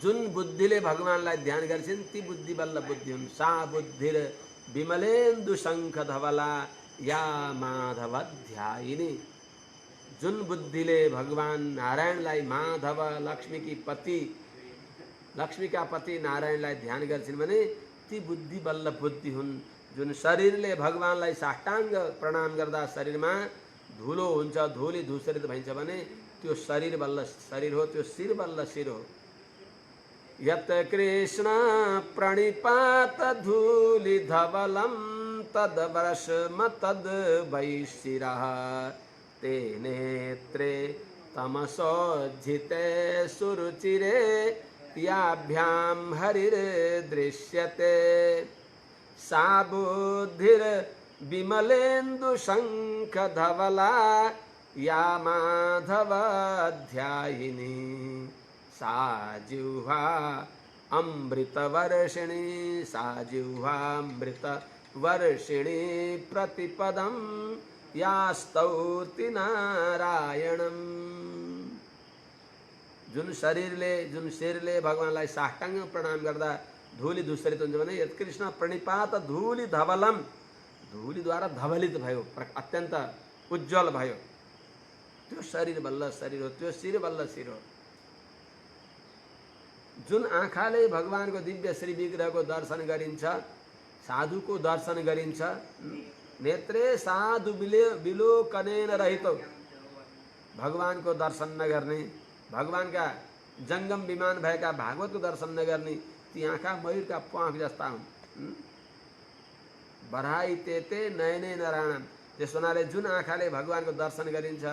जुन बुद्धिले भगवानलाई ध्यान गर्छिन् ती बुद्धि बल्ल बुद्धि हुन्। सा बुद्धिर विमलेन्दु शङ्ख धवला या माधव ध्यायिनी। जुन बुद्धिले भगवान नारायणलाई, माधव लक्ष्मीका पति नारायणलाई ध्यान गर्छिन् भने ती बुद्धि बल्ल बुद्धि हुन्। जुन शरीरले भगवानलाई साष्टाङ्ग प्रणाम गर्दा शरीरमा धुलो हुन्छ, धुली धूसरित भइन्छ भने त्यो शरीर बल्ल शरीर हो, त्यो शिर बल्ल शिर हो। यत् कृष्ण प्रणिपात धूलि धवलं तद वर्षम तद वैशिरः ते नेत्रे तमसोज्झिते सुरुचिरे याभ्यां हरिर्दृश्यते सा बुद्धिर विमलेन्दु शङ्ख धवला या माधव ध्यायिनी सा जिह्वा अमृतवर्षिणी सा जिह्वा अमृतवर्षिणी प्रतिपदं या स्तौति नारायणम्। जुन शरीरले भगवानलाई साष्टाङ्ग प्रणाम गर्दा धूली धूसरित हुन्छ भने यत्कृष्ण प्रणिपात धूलि धवलम, धूलीद्वारा धवलित भयो, अत्यन्त उज्जवल भयो, त्यो शरीर बल्ल शरीर हो, त्यो शिर बल्ल शिर हो। जुन आँखाले भगवानको दिव्य श्री विग्रहको दर्शन गरिन्छ, साधुको दर्शन गरिन्छ, नेत्रे साधु विलोकनेन रहित, भगवानको दर्शन नगर्ने, भगवानका जङ्गम विमान भएका भागवतको दर्शन नगर्ने ती आँखा मयूरका प्वाँख जस्ता हुन्। बराई तेते नयने नारायण। त्यस हुनाले जुन आँखाले भगवानको दर्शन गरिन्छ,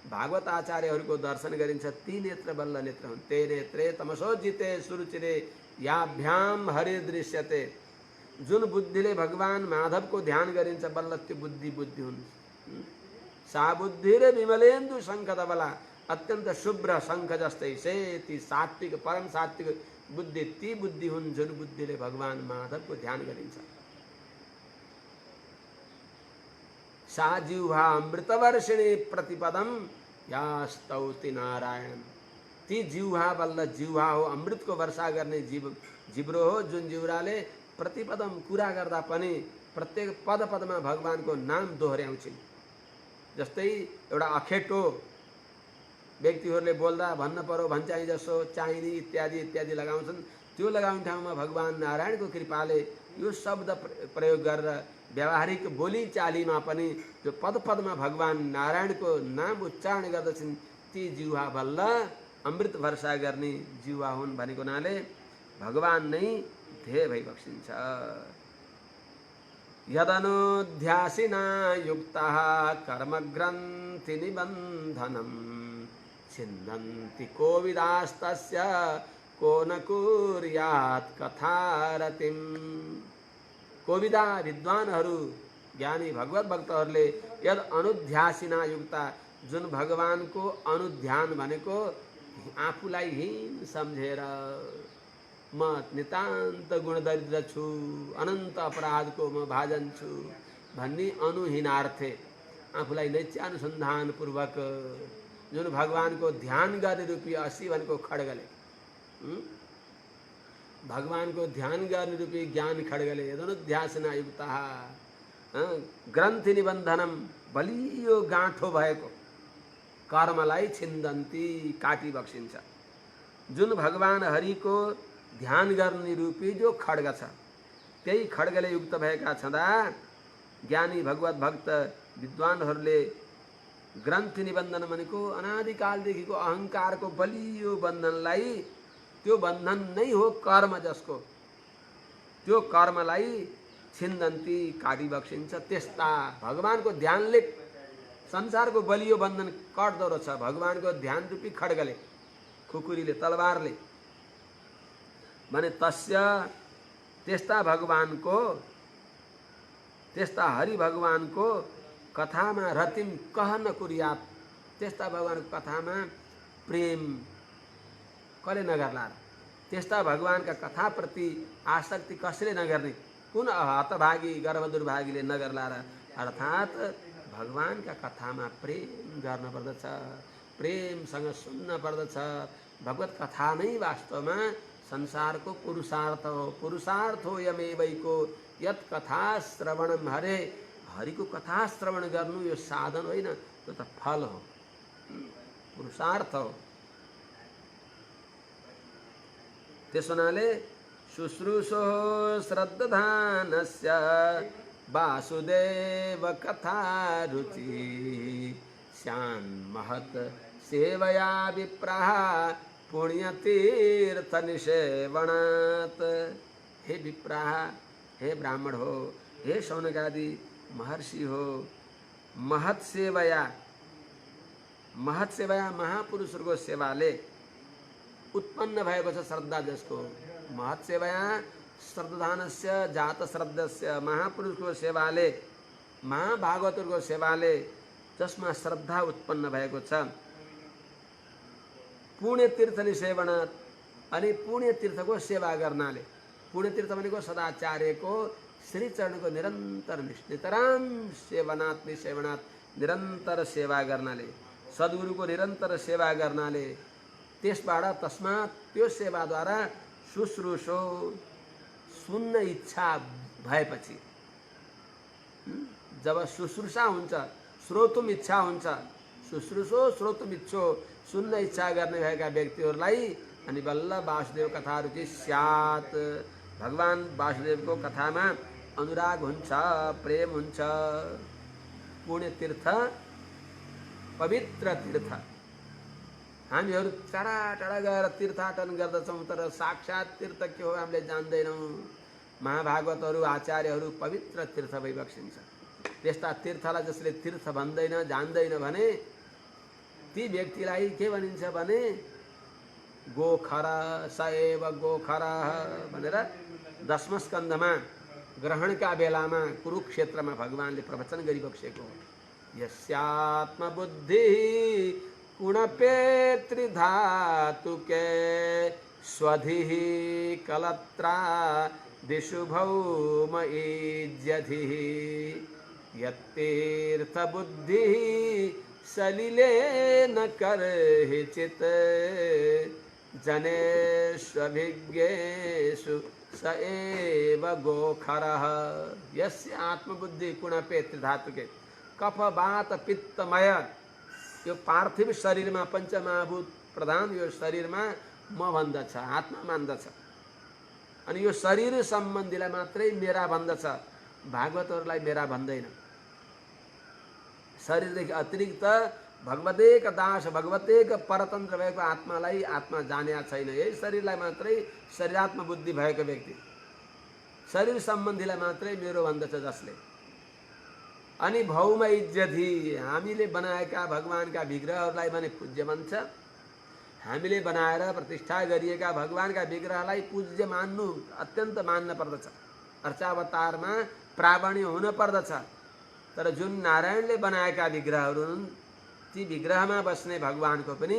भागवत आचार्यहरूको दर्शन गरिन्छ, ती नेत्र बल्ल नेत्र हुन्। ते नेत्रे तमसोज्झिते सुरुचिरे याभ्याम हरिर्दृश्यते। जुन बुद्धिले भगवान माधवको ध्यान गरिन्छ बल्ल त्यो बुद्धि हुन्। सा बुद्धिर विमलेन्दु शङ्ख धवला, अत्यन्त शुभ्र शङ्ख जस्तै सेती सात्विक परम सात्विक बुद्धि ती बुद्धि हुन् जुन बुद्धिले भगवान माधवको ध्यान गरिन्छ। सा जिह्वा अमृतवर्षिणी प्रतिपदम या स्तौति नारायण। ती जिह्वा बल्ल जिह्वा हो, अमृतको वर्षा गर्ने जिब्रो हो, जुन जिब्राले प्रतिपदम कुरा गर्दा पनि प्रत्येक पद पदमा भगवानको नाम दोहोर्याउँछिन्। जस्तै एउटा अखेटो व्यक्तिहरूले बोल्दा भन्न पर्यो भन्छाइ जसो चाहिने इत्यादि इत्यादि लगाउँछन्, त्यो लगाउने ठाउँमा भगवान नारायणको कृपाले यो शब्द प्रयोग गरेर व्यावहारिक बोली चालीमा पनि त्यो पद पदमा भगवान नारायणको नाम उच्चारण गर्दछन्। ती जिह्वा बल्ल अमृत वर्षा गर्ने जिह्वा हुन् भनेको हुनाले भगवान नै ध्येय भइबक्सिन्छ। यदनुध्यासिना युक्तः कर्मग्रन्थि निबन्धनं छिन्दन्ति कोविदास्तस्य को न कुर्यात् कथारतिम्। कोविदा विद्वानहरू ज्ञानी भगवत भक्तहरूले यद अनुध्यासिना युक्ता, जुन भगवानको अनुध्यान भनेको आफूलाई हीन सम्झेर म नितान्त गुणदरिद्र छु, अनन्त अपराधको म भाजन छु भन्ने अनुहीनार्थे आफूलाई नित्यानुसन्धानपूर्वक जुन भगवानको ध्यान गर्ने रूपी असी भनेको खड्गले, भगवानको ध्यान गर्ने रूपी ज्ञान खड्गले यदनुध्यासना युक्तः ग्रन्थि निबन्धनम, बलियो गाँठो भएको कर्मलाई छिन्दन्ती काटी बक्सिन्छ। जुन भगवान हरिको ध्यान गर्ने रूपी जो खड्ग छ, त्यही खड्गले युक्त भएका छँदा ज्ञानी भगवत भक्त विद्वानहरूले ग्रन्थि निबन्धन भनेको अनादिकालदेखिको अहङ्कारको बलियो बन्धनलाई, त्यो बन्धन नै हो कर्म जसको, त्यो कर्मलाई छिन्दन्ती काटी बक्सिन्छ। त्यस्ता भगवानको ध्यानले संसारको बलियो बन्धन कट्दो रहेछ भगवानको ध्यान रूपी खड्गले, खुकुरीले, तलवारले। भने तस्य त्यस्ता भगवानको, त्यस्ता हरि भगवानको कथामा रतिम कह न कुर्यात, त्यस्ता भगवानको कथामा प्रेम कसले नगर्ला, त्यस्ता भगवानका कथाप्रति आसक्ति कसले नगर्ने, कुन हतभागी गर्भ दुर्भागीले नगर्ला र। अर्थात् भगवानका कथामा प्रेम गर्न पर्दछ, प्रेमसँग सुन्न पर्दछ। भगवत कथा नै वास्तवमा संसारको पुरुषार्थ हो। पुरुषार्थ हो यमेवैको यत् कथा श्रवणम हरे। हरिको कथा श्रवण गर्नु यो साधन होइन, यो त फल हो, पुरुषार्थ हो। त्यस हुनाले शुश्रूषो श्रद्धानस्य वासुदेव कथा रुचि श्यान महत सेवया विप्राह पुण्यतीर्थ निषेवणात्। हे विप्राह, हे ब्राह्मण हो, हे शौनकादि महर्षि हो, महत सेवया महापुरुषहरूको सेवाले उत्पन्न भएको छ श्रद्धा जसको। महत सेवया श्रद्धानस्य जात श्रद्धस्य, महापुरुषको सेवाले, महाभागवतहरूको सेवाले जसमा श्रद्धा उत्पन्न भएको छ। पुण्य तीर्थ निसेवनात्, अनि पुण्य तीर्थको सेवा गर्नाले। पुण्य तीर्थ भनेको सदाचार्यको श्रीचरणको निरन्तर नितराम सेवनात्, निसेवनात्, निरन्तर सेवा गर्नाले, सद्गुरुको निरन्तर सेवा गर्नाले, त्यसबाट तस्मात् त्यो सेवाद्वारा शुश्रूषो सुन्न इच्छा भएपछि, जब शुश्रूषा हुन्छ, श्रोतुम इच्छा हुन्छ, शुश्रूषो श्रोतुम इच्छो, सुन्न इच्छा गर्ने भएका व्यक्तिहरूलाई अनि बल्ल वासुदेव कथा रुचि स्यात्। भगवान वासुदेवको कथामा अनुराग हुन्छ, प्रेम हुन्छ। पुण्य तीर्थ, पवित्र तीर्थ। हामीहरू टाढा टाढा गएर तीर्थाटन गर्दछौँ, तर साक्षात् तीर्थ के हो हामीले जान्दैनौँ। महाभागवतहरू, आचार्यहरू पवित्र तीर्थ भइबक्सिन्छ। त्यस्ता तीर्थलाई जसले तीर्थ भन्दैन, जान्दैन भने ती व्यक्तिलाई के भनिन्छ भने गोखर स एव गोखर भनेर 10औं स्कन्धमा ग्रहणका बेलामा कुरुक्षेत्रमा भगवानले प्रवचन गरिबक्सेको हो। यस्यात्मबुद्धि कुणपेतृधातुके स्वधिः कलत्रा दिशु भौमईज्यधिः यत्तीर्थबुद्धिः सलिलेन कर्हिचित् जनेष्वभिज्ञेषु स एव गोखरः। यस्य आत्मबुद्धि कुणपेतृधातुके, कफ वात पित्तमय यो पार्थिव शरीरमा पञ्चमहाभूत प्रधान यो शरीरमा म भन्दछ, आत्मा मान्दछ। अनि यो शरीर सम्बन्धीलाई मात्रै मेरा भन्दछ, भागवतहरूलाई मेरा भन्दैन। शरीरदेखि अतिरिक्त भगवतेक दास, भगवतेक परतन्त्र भएको आत्मालाई आत्मा जानेका छैन। यही शरीरलाई मात्रै शरीरात्म बुद्धि भएको व्यक्ति, शरीर सम्बन्धीलाई मात्रै मेरो भन्दछ जसले। अनि भौम इज्जति, हामीले बनाएका भगवानका विग्रहहरूलाई भने पूज्य भन्छ। हामीले बनाएर प्रतिष्ठा गरिएका भगवानका विग्रहलाई पूज्य मान्नु, अत्यन्त मान्न पर्दछ। अर्चावतारमा प्रावण्य हुन पर्दछ। तर जुन नारायणले बनाएका विग्रहहरू हुन्, ती विग्रहमा बस्ने भगवानको पनि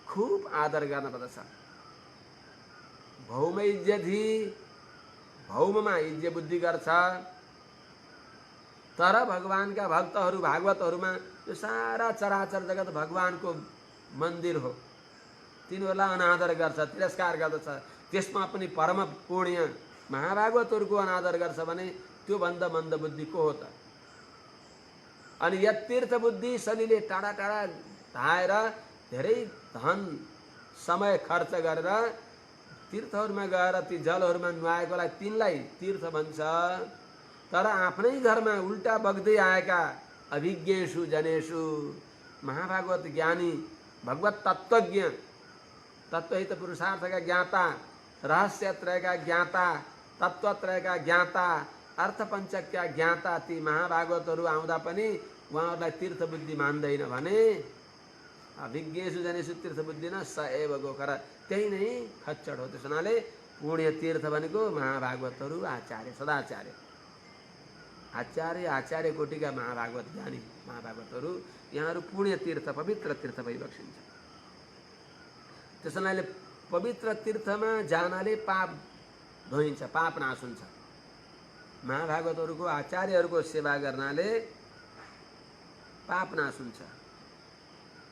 खूब आदर गर्न पर्दछ। भौम इज्जति, भौममा इज्जत बुद्धि गर्छ। तर भगवानका भक्तहरू, भागवतहरूमा यो सारा चराचर जगत भगवानको मन्दिर हो, तिनीहरूलाई अनादर गर्छ, तिरस्कार गर्दछ। त्यसमा पनि परम पुण्य महाभागवतहरूको अनादर गर्छ भने त्यो भन्दा मन्द बुद्धि को हो त? अनि यत्तीर्थ बुद्धि सलिले टाढा टाढा धाएर धेरै धन समय खर्च गरेर तीर्थहरूमा गएर ती जलहरूमा नुहाएकोलाई तिनलाई तीर्थ भन्छ। तर आफ्नै घरमा उल्टा बग्दै आएका अभिज्ञेषु जनेषु, महाभागवत ज्ञानी, भगवत तत्त्वज्ञ, तत्त्वहित पुरुषार्थका ज्ञाता, रहस्यत्रयका ज्ञाता, तत्त्वत्रयका ज्ञाता, अर्थपञ्चकका ज्ञाता ती महाभागवतहरू आउँदा पनि उहाँहरूलाई तीर्थ बुद्धि मान्दैन भने अभिज्ञेषु जनेषु तीर्थ बुद्धि न स एव गोखर, त्यही नै खच्चड हो। त्यस हुनाले पुण्य तीर्थ भनेको महाभागवतहरू, आचार्य सदाचार्य आचार्य कोटिका महाभागवत ज्ञानी महाभागवतहरू यहाँहरू पुण्य तीर्थ पवित्र तीर्थ भइबक्सिन्छ। त्यस हुनाले पवित्र तीर्थमा जानाले पाप धोइन्छ, पाप नाश हुन्छ। महाभागवतहरूको आचार्यहरूको सेवा गर्नाले पाप नाश हुन्छ।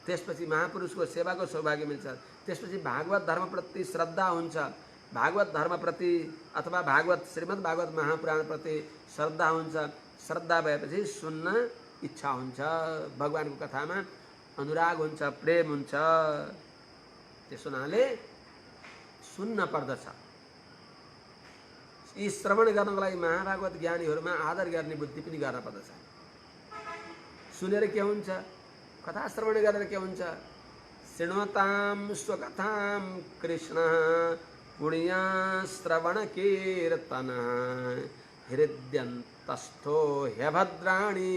त्यसपछि महापुरुषको सेवाको सौभाग्य मिल्छ। त्यसपछि भागवत धर्मप्रति श्रद्धा हुन्छ। भागवत धर्मप्रति अथवा भागवत श्रीमद् भागवत महापुराणप्रति श्रद्धा हुन्छ। श्रद्धा भएपछि सुन्न इच्छा हुन्छ, भगवानको कथामा अनुराग हुन्छ, प्रेम हुन्छ। त्यसो हुनाले सुन्न पर्दछ। यी श्रवण गर्नको लागि महाभागवत ज्ञानीहरूमा आदर गर्ने बुद्धि पनि गर्न पर्दछ। सुनेर के हुन्छ? कथा श्रवण गरेर के हुन्छ? शृण्वतां स्वकथां कृष्ण पुण्य श्रवण कीर्तन हृद्यन्तस्थो ह्यभद्राणि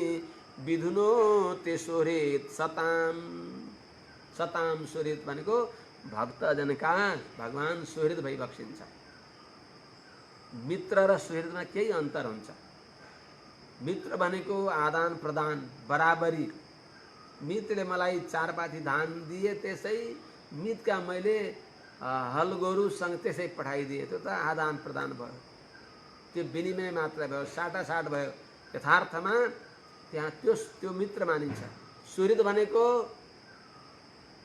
विधुनोति सुहृत् सताम। सताम सुहृत् भनेको भक्तजनका भगवान सुहृद भइबक्सिन्छ। मित्र र सुहृदमा केही अन्तर हुन्छ। मित्र भनेको आदान प्रदान बराबरी। मित्रले मलाई 4 पाथी धान दिए, त्यसै मितका मैले हल गोरुसँग त्यसै पठाइदिए, त्यो त आदान प्रदान भयो, त्यो विनिमय मात्र भयो, साटासाट भयो। यथार्थमा त्यहाँ त्यो मित्र मानिन्छ। सुहृद भनेको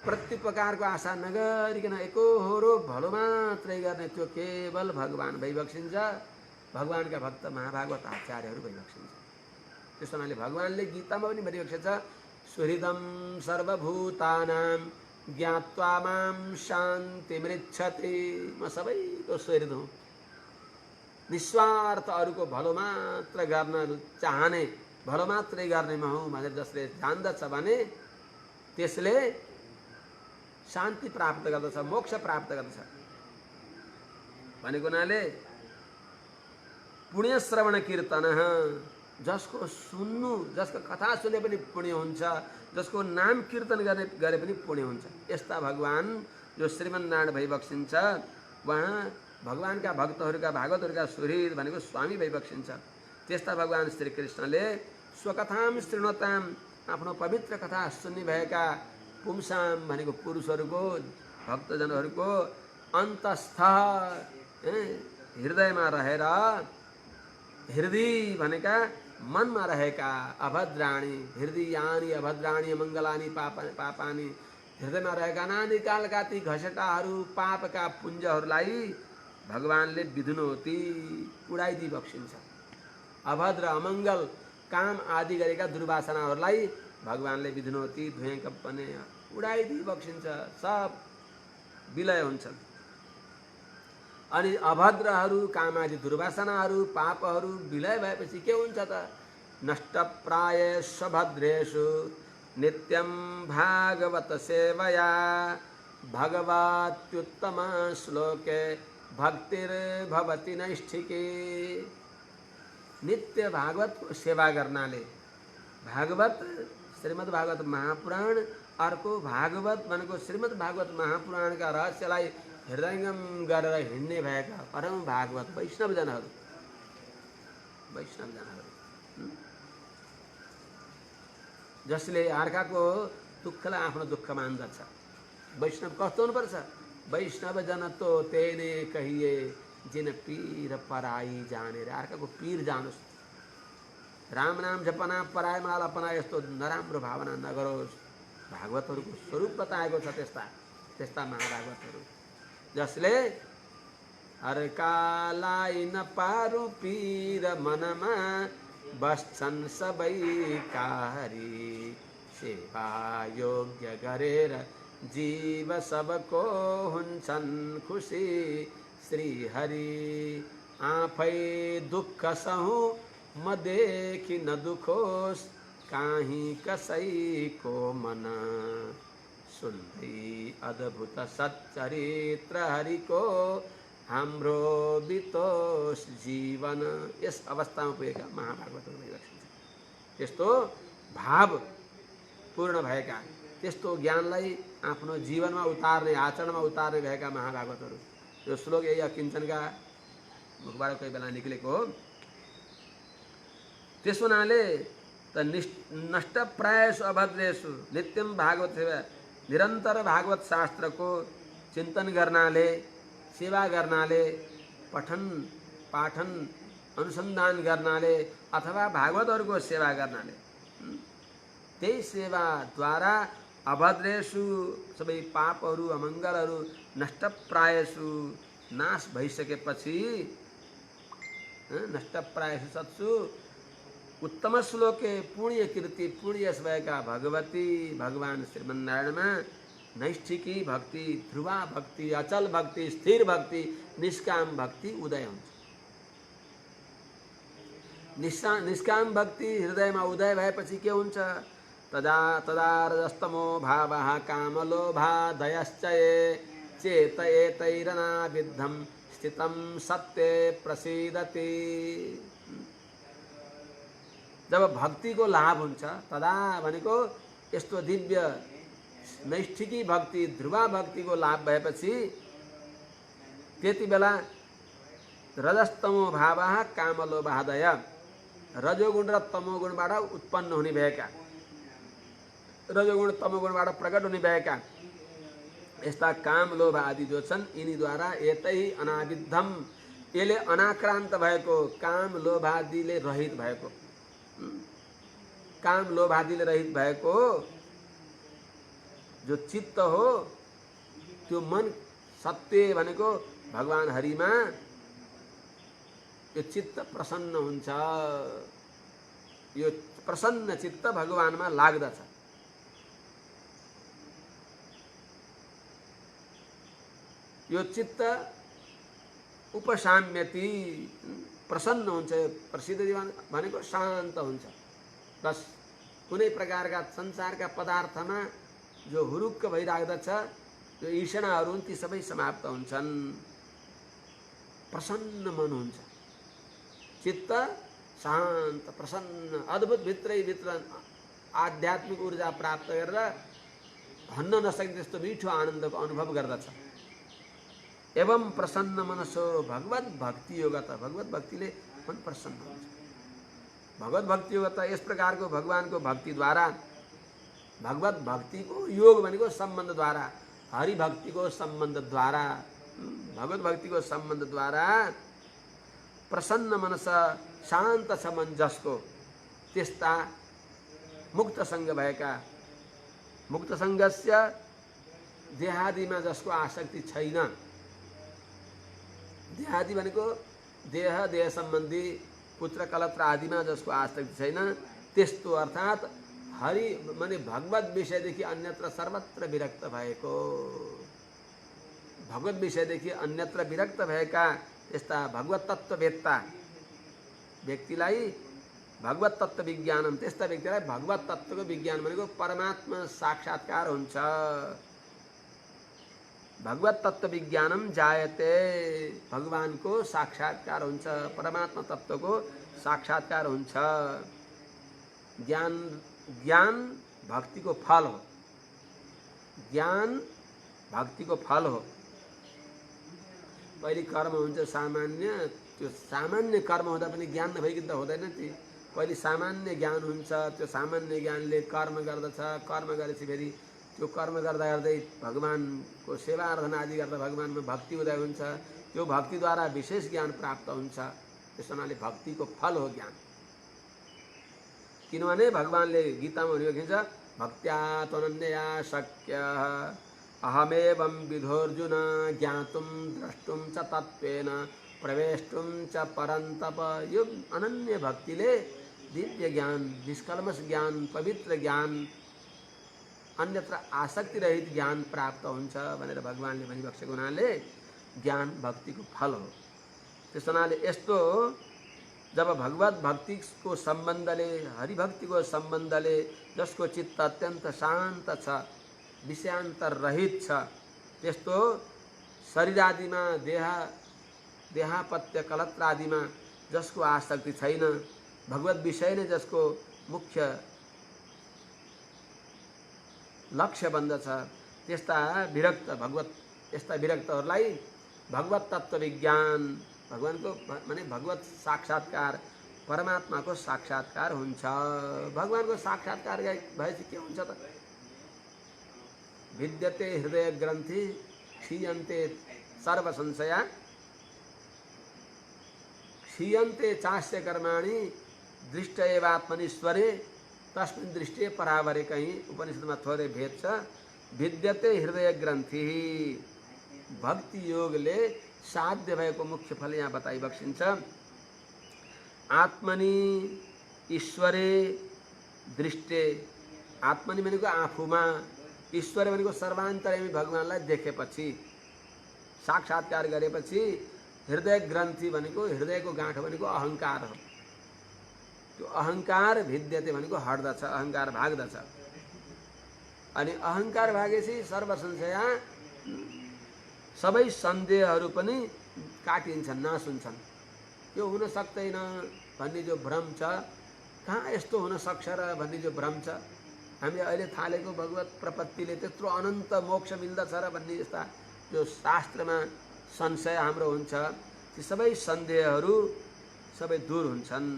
प्रत्युपकारको आशा नगरिकन एकोहोरो भलो मात्रै गर्ने, त्यो केवल भगवान भइबक्सिन्छ। भगवानका भक्त महाभागवत आचार्यहरू भइबक्सिन्छ। त्यसो हुनाले भगवानले गीतामा पनि भनिबक्सेछ, सुहृदं सर्वभूतानां ज्ञात्वा मां शान्तिमृच्छति। म सबैको सुहृद हुँ। निस्वार्थ अरूको भलो मात्र गर्न चाहने, भलो मात्रै गर्ने म हुँ भनेर जसले जान्दछ भने त्यसले शान्ति प्राप्त गर्दछ, मोक्ष प्राप्त गर्दछ। भनेको हुनाले पुण्य श्रवण कीर्तन, जसको सुन्नु, जसको कथा सुने पनि पुण्य हुन्छ, जसको नाम कीर्तन गरे पनि पुण्य हुन्छ। यस्ता भगवान जो श्रीमन्नारायण भइबक्सिन्छ, उहाँ भगवानका भक्तहरूका भागवतहरूका सुहृद भनेको स्वामी भइबक्सिन्छ। त्यस्ता भगवान श्रीकृष्णले स्वकथां शृण्वतां, आफ्नो पवित्र कथा सुन्ने भएका पुंसाम भनेको पुरुषहरूको, भक्तजनहरूको अन्तस्थ हृदयमा रहेर, हृदय भनेका मनमा रहेका अभद्राणी, हृदयानी अभद्राणी मङ्गलानी पापानी, हृदयमा रहेका नानीकालका ती घसटाहरू, पापका पुञ्जहरूलाई भगवानले विधुनोति, उडाइदिई बक्सिन्छ। अभद्र अमङ्गल काम आदि गरेका दुर्वासनाहरूलाई भगवानले विधुनोति, धुएँ कप्पने उडाइदिई बक्सिन्छ, सब विलय हुन्छन्। अनि अभद्रहरू, कामादि दुर्वासनाहरू, पापहरू विलय भएपछि के हुन्छ त? नष्टप्रायेषु भद्रेषु नित्यं भागवत सेवया भगवत्युत्तम श्लोके भक्तिर्भवति नैष्ठिकी। नित्य भागवतको सेवा गर्नाले, भागवत श्रीमद् भागवत महापुराण, अर्को भागवत भनेको श्रीमद् भागवत महापुराणका रहस्यलाई हृदयङ्गम गरेर हिँड्ने भएका परम भागवत वैष्णवजनहरू, जसले अर्काको दुःखलाई आफ्नो दुःख मान्दछ। वैष्णव कस्तो हुनुपर्छ? वैष्णव जन तो तेने कहिए जिन पीर पराई जाने। अर्काको पीर जानुस्। राम नाम जपना पराय माल अपना, यस्तो नराम्रो भावना नगरोस्। भागवतहरूको स्वरूप बताएको छ त्यस्ता महाभागवतहरू, जसले अर्कालाई नपारु पीर मनमा बस्छन् सबैका हरि। सेवा योग्य गरेर जीव सबको हुन्छन् खुसी। श्री हरि आफै दुःख सहु म देखि न दुखोस्, काहीँ कसैको मन। सुन्दै अद्भुत सच्चरित्र हरिको हाम्रो बितोष जीवन। यस अवस्थामा पुगेका महाभागवतहरू भइरहेको छ। त्यस्तो भाव पूर्ण भएका, त्यस्तो ज्ञानलाई आफ्नो जीवनमा उतार्ने, आचरणमा उतार्ने भएका महाभागवतहरू। यो श्लोक यही अकिञ्चनका मुखबाट कोही बेला निक्लेको हो। त्यस हुनाले त नष्ट प्रायसु अभद्रेषु नित्यम भागवत सेवा, निरन्तर भागवत शास्त्रको चिन्तन गर्नाले, सेवा गर्नाले, पठन पाठन अनुसन्धान गर्नाले अथवा भागवतहरूको सेवा गर्नाले, त्यही सेवाद्वारा अभद्रेषु सबै पापहरू अमङ्गलहरू नष्टप्रायसु नाश भइसकेपछि, नष्टप्रायसु सत्सु उत्तम श्लोके पुण्य कीर्ति पुण्यस भएका भगवती भगवान श्रीमन्नारायणमा नैष्ठिकी भक्ति, ध्रुवा भक्ति, अचल भक्ति, स्थिर भक्ति, निष्काम भक्ति उदय हुन्छ। निष्काम भक्ति हृदयमा उदय भएपछि के हुन्छ? तदा रजस्तमो भावः कामलोभादयश्चये चेत एतैरनाविद्धं स्थितं सत्ये प्रसीदति। जब भक्तिको लाभ हुन्छ, तदा भनेको यस्तो दिव्य नैष्ठिकी भक्ति, ध्रुवा भक्तिको लाभ भएपछि त्यति बेला रजस्तमो भावः कामलोभादय, रजोगुण र तमोगुणबाट उत्पन्न हुने भएका, रजोगुण तमोगुणबाट प्रकट हुने भएका यस्ता काम लोभ आदि जो छन्, यिनीद्वारा एतै अनाविद्धम, यसले अनाक्रान्त भएको, काम लोभ आदिले रहित भएको, काम लोभ आदिले रहित भएको जो चित्त हो, त्यो मन सत्य भनेको भगवान हरिमा यो चित्त प्रसन्न हुन्छ। यो प्रसन्न चित्त भगवानमा लाग्दछ। यो चित्त उपशाम्यति, प्रसन्न हुन्छ। प्रसिद्ध भनेको शान्त हुन्छ। बस कुनै प्रकारका संसारका पदार्थमा जो हुरुक्क भइराख्दछ, जो ईर्षणाहरू हुन्, ती सबै समाप्त हुन्छन्। प्रसन्न मन हुन्छ, चित्त शान्त प्रसन्न, अद्भुत भित्र आध्यात्मिक ऊर्जा प्राप्त गरेर भन्न नसकिने त्यस्तो मिठो आनन्दको अनुभव गर्दछ। एवं प्रसन्न मनसो भगवत भक्ति योगत, भगवत भक्तिले मन प्रसन्न हुन्छ। भगवत भक्ति योगत यस प्रकारको भगवानको भक्तिद्वारा, भगवत भक्तिको योग भनेको सम्बन्धद्वारा, हरि भक्तिको सम्बन्धद्वारा, भगवत भक्तिको सम्बन्धद्वारा प्रसन्न मनस, शान्त छ मन जसको, त्यस्ता मुक्त सङ्ग भएका, मुक्त सङ्गस्य देहादिमा जसको आसक्ति छैन, देहादि भनेको देह, देह सम्बन्धी पुत्र कलत्र आदिमा जसको आसक्ति छैन, त्यस्तो अर्थात् हरि माने भगवत विषयदेखि अन्यत्र सर्वत्र विरक्त भएको, भगवत विषयदेखि अन्यत्र विरक्त भएका यस्ता भगवत तत्त्ववेत्ता व्यक्तिलाई भगवत तत्त्व विज्ञानम, त्यस्ता व्यक्तिलाई भगवत तत्त्वको विज्ञान भनेको परमात्मा साक्षात्कार हुन्छ। भगवत तत्त्व विज्ञानम जायते, भगवानको साक्षात्कार हुन्छ, परमात्मा तत्त्वको साक्षात्कार हुन्छ। ज्ञान भक्तिको फल हो, ज्ञान भक्तिको फल हो। पहिले कर्म हुन्छ सामान्य, त्यो सामान्य कर्म हुँदा पनि ज्ञान नभइकन त हुँदैन। पहिले सामान्य ज्ञान हुन्छ, त्यो सामान्य ज्ञानले कर्म गर्दछ, कर्म गरेपछि फेरि त्यो कर्म गर्दा गर्दै भगवानको सेवा आराधना आदि गर्दा भगवानमा भक्ति उदय हुन्छ। त्यो भक्तिद्वारा विशेष ज्ञान प्राप्त हुन्छ। त्यस हुनाले भक्तिको फल हो ज्ञान। किनभने भगवानले गीतामा भनेको छ, भक्त्या त्वनन्यया शक्य अहमेवं विधोर्जुन ज्ञातुं द्रष्टुं च तत्त्वेन प्रवेष्टुं च परन्तप। यो अनन्य भक्तिले दिव्य ज्ञान, निष्कल्मष ज्ञान, पवित्र ज्ञान, अन्यत्र आसक्ति रहित ज्ञान प्राप्त हुन्छ भनेर भगवानले भनिबसेको हुनाले ज्ञान भक्तिको फल हो। त्यस हुनाले यस्तो जब भगवत भक्तिको सम्बन्धले, हरिभक्तिको सम्बन्धले जसको चित्त अत्यन्त शान्त छ, विषयान्तर रहित छ, त्यस्तो शरीर आदिमा, देह देहापत्य कलत्र आदिमा जसको आसक्ति छैन, भगवत विषय नै जसको मुख्य लक्ष्य बन्दछ, त्यस्ता विरक्त भगवत यस्ता विरक्तहरूलाई भगवत तत्त्व विज्ञान, भगवानको माने भगवत साक्षात्कार, परमात्माको साक्षात्कार हुन्छ। भगवानको साक्षात्कार भएपछि के हुन्छ त? विद्यते हृदय ग्रन्थि क्षीयन्ते सर्व संशया क्षीयन्ते चास्य कर्माणि दृष्ट एवात्मनीश्वरे तस्मिन् दृष्टि परावरे। कहीं उपनिषदमा थोरै भेद छ। विद्यते हृदय ग्रन्थि, भक्ति योगले साध्य भएको मुख्य फल यहाँ बताइ बक्सिन्छ। आत्मनि ईश्वरे दृष्टे, आत्मनि भनेको आफूमा, ईश्वर भनेको सर्वान्तर्यामी भगवानलाई देखेपछि, साक्षात्कार गरेपछि, हृदय ग्रन्थि भनेको हृदयको गाँठो भनेको अहङ्कार हो। त्यो अहङ्कार भिद्यते भनेको हट्दछ, अहङ्कार भाग्दछ। अनि अहङ्कार भागेपछि सर्व संशया, सबै सन्देहहरू पनि काटिन्छन्, नाश हुन्छन्। यो हुन सक्दैन भन्ने जो भ्रम छ, कहाँ यस्तो हुन सक्छ र भन्ने जो भ्रम छ, हामीले अहिले थालेको भगवत प्रपत्तिले त्यत्रो अनन्त मोक्ष मिल्दछ र भन्ने यस्ता जो शास्त्रमा संशय हाम्रो हुन्छ, ती सबै सन्देहहरू सबै दूर हुन्छन्।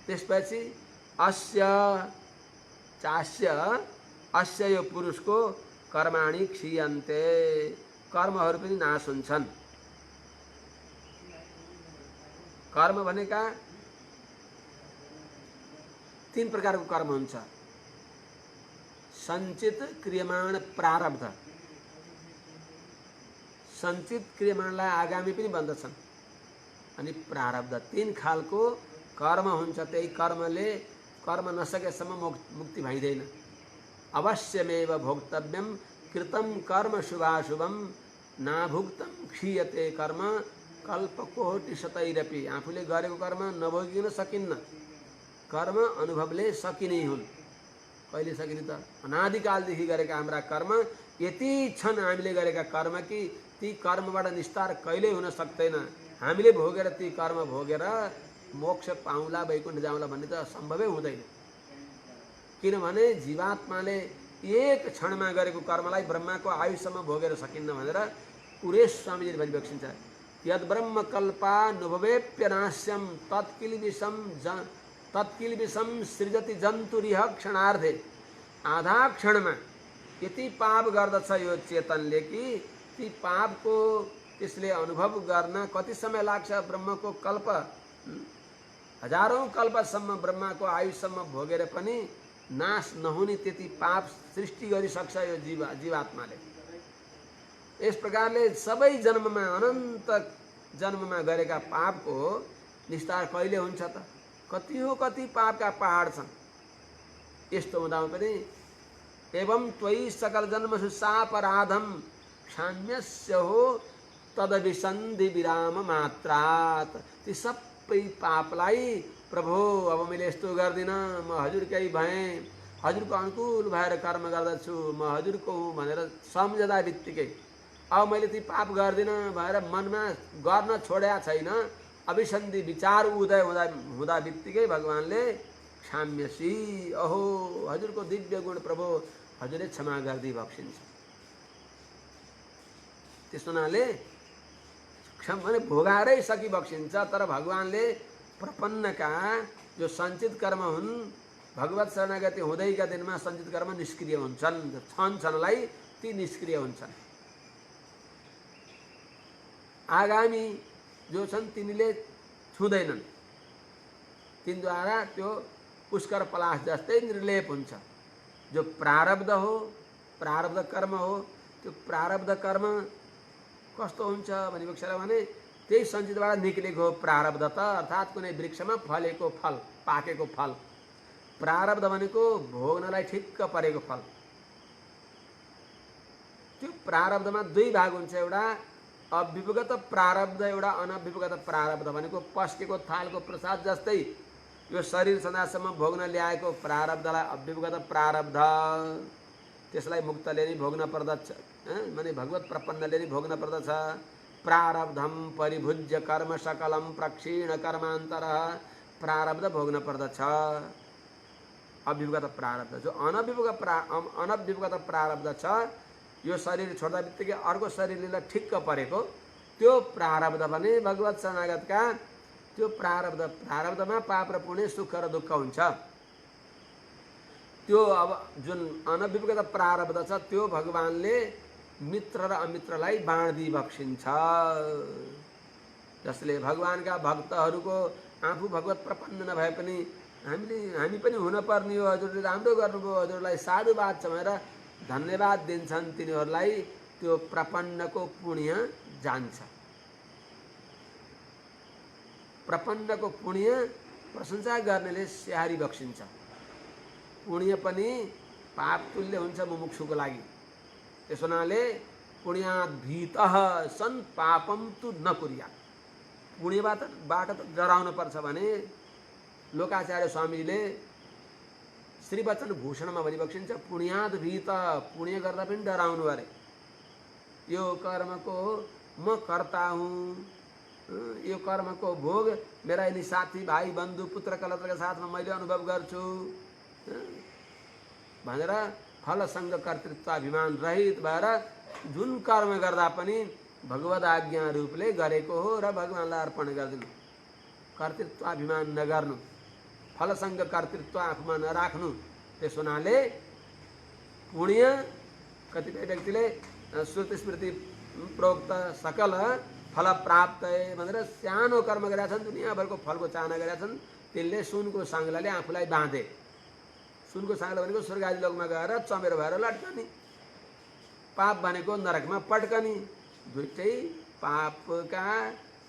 त्यसपछि अस्य चास्य, अस्य यो पुरुषको कर्माणि क्षीयन्ते, कर्महरू पनि नाश हुन्छन्। कर्म भनेका तीन प्रकारको कर्म हुन्छ। सञ्चित, क्रियमाण, प्रारब्ध। सञ्चित क्रियमाणलाई आगामी पनि भन्दछन्। अनि प्रारब्ध, तीन खालको कर्म हुन्छ। त्यही कर्मले कर्म नसकेसम्म मुक्ति भइँदैन। अवश्यमेव भोक्तव्यम कृतं कर्म शुभाशुभम नाभुक्तम क्षीयते कर्म कल्पकोटि शतैरपि। आफूले गरेको कर्म नभोगिन सकिन्न। कर्म अनुभवले सकिने हुन्। कहिले सकिने त? अनादिकालदेखि गरेका हाम्रा कर्म यति छन् हामीले गरेका कर्म कि ती कर्मबाट निस्तार कहिल्यै हुन सक्दैन। हामीले भोगेर ती कर्म भोगेर मोक्ष पाउँला, वैकुण्ठ जाउँला भन्ने त सम्भवै हुँदैन। किनभने जीवात्माले एक क्षणमा गरेको कर्मलाई ब्रह्माको आयुसम्म भोगेर सकिन्न भनेर कुरेश स्वामीले भनिबक्सिन्छ। यद ब्रह्म कल्पानुभवेप्यनाश्यम तत्किलविषम सृजति जन्तुरिह क्षणार्धे। आधा क्षणमा यति पाप गर्दछ यो चेतनले कि ती पापको त्यसले अनुभव गर्न कति समय लाग्छ? ब्रह्मको कल्प, हजारौं कल्पसम्म ब्रह्माको आयुसम्म भोगेर पनि नाश नहुने त्यति पाप सृष्टि गरिसक्छ यो जीवात्माले। यस प्रकारले सबै जन्ममा, अनन्त जन्ममा गरेका पापको निस्तार कहिले हुन्छ त? कति हो कति पापका पहाड छन्। यस्तो हुँदा पनि एवं त्वयि सकल जन्मसु सापराधम क्षाम्यस्य हो तदभिसन्धि विराम मात्रात। ती सबै पापलाई प्रभु अब मैले यस्तो गर्दिनँ, म हजुरकै भएँ, हजुरको अनुकूल भएर कर्म गर्दछु, म हजुरको हुँ भनेर सम्झदा बित्तिकै अब मैले ती पाप गर्दिनँ भनेर मनमा गर्न छोडेका छैन। अभिसन्धि विचार उदय हुँदा बित्तिकै भगवानले क्षाम्यसी, अहो हजुरको दिव्य गुण प्रभु हजुरले क्षमा गर्दै बक्सिन्छ। त्यस हुनाले क्षम भने भोगाएरै सकि बक्सिन्छ। तर भगवानले प्रपन्नका जो सञ्चित कर्म हुन्, भगवत शरणागति हुँदैका दिनमा सञ्चित कर्म निष्क्रिय हुन्छन्। क्षणलाई ती निष्क्रिय हुन्छन्। आगामी जो छन् तिनीले छुँदैनन्। तिनद्वारा त्यो पुष्कर पलाश जस्तै निर्लेप हुन्छ। जो प्रारब्ध हो, प्रारब्ध कर्म हो, त्यो प्रारब्ध कर्म कस्तो हुन्छ भने त्यही सञ्चितबाट निक्लेको हो प्रारब्ध त, अर्थात् कुनै वृक्षमा फलेको फल, पाकेको फल। प्रारब्ध भनेको भोग्नलाई ठिक्क परेको फल। त्यो प्रारब्धमा दुई भाग हुन्छ, एउटा अभिभूगत प्रारब्ध, एउटा अनभिभूगत प्रारब्ध। भनेको पस्केको थालको प्रसाद जस्तै यो शरीर सदासम्म भोग्न ल्याएको प्रारब्धलाई अभिभूगत प्रारब्ध, त्यसलाई मुक्तले नै भोग्न पर्दछ, माने भगवत प्रपन्नले नै भोग्न पर्दछ। प्रारब्धम परिभुज्य कर्म सकलम प्रक्षीण कर्मांतर प्रारब्ध भोग्न पर्दछ। अभिभूगत प्रारब्ध जो अनभिभूगत प्रारब्ध छ यो शरीर छोड्दा बित्तिकै अर्को शरीरलाई ठिक्क परेको त्यो प्रारब्ध भने भगवत शरणागतका त्यो प्रारब्धमा पाप र पुण्य सुख र दुःख हुन्छ। त्यो अब जुन अनभिभूगत प्रारब्ध छ त्यो भगवानले मित्र र अमित्रलाई बाँड्दी बक्सिन्छ। जसले भगवानका भक्तहरूको आफू भगवत प्रपन्न नभए पनि हामी पनि हुनपर्ने हो, हजुरले राम्रो गर्नुभयो, हजुरलाई साधुवाद छ भनेर धन्यवाद दिन्छन्। तिनीहरूलाई त्यो प्रपन्नको पुण्य जान्छ। प्रपन्नको पुण्य प्रशंसा गर्नेले स्याहारी बक्सिन्छ। पुण्य पनि पाप तुल्य हुन्छ मुमुक्षुको लागि। त्यसो हुनाले पुण्यात् भीतः सन् पापम तु न कुर्यात्। पुण्यबाट त डराउनु पर्छ भने लोकाचार्य स्वामीले श्रीवचन भूषणमा भनिबक्सिन्छ पुण्यात् भीत, पुण्य गर्दा पनि डराउनु अरे। यो कर्मको म कर्ता हुँ, यो कर्मको भोग मेरा यिनी साथी भाइ बन्धु पुत्र कलत्रका साथमा मैले अनुभव गर्छु भनेर फलसँग कर्तृत्वाभिमान रहित भएर जुन कर्म गर्दा पनि भगवद आज्ञा रूपले गरेको हो र भगवानलाई अर्पण गरिदिनु। कर्तृत्वाभिमान नगर्नु, फलसँग कर्तृत्व आफूमा नराख्नु। त्यसो हुनाले पुण्य कतिपय व्यक्तिले श्रुति स्मृति प्रोक्त सकल फल प्राप्त भनेर सानो कर्म गरेका छन्, दुनियाँभरको फलको चाहना गरेका छन्। तिनले सुनको साङ्लाले आफूलाई बाँधे। सुनको साङ्ला भनेको स्वर्ग आदि लोकमा गएर चमेरो भएर लट्कने, पाप भनेको नरकमा पट्कने। दुईटै पापका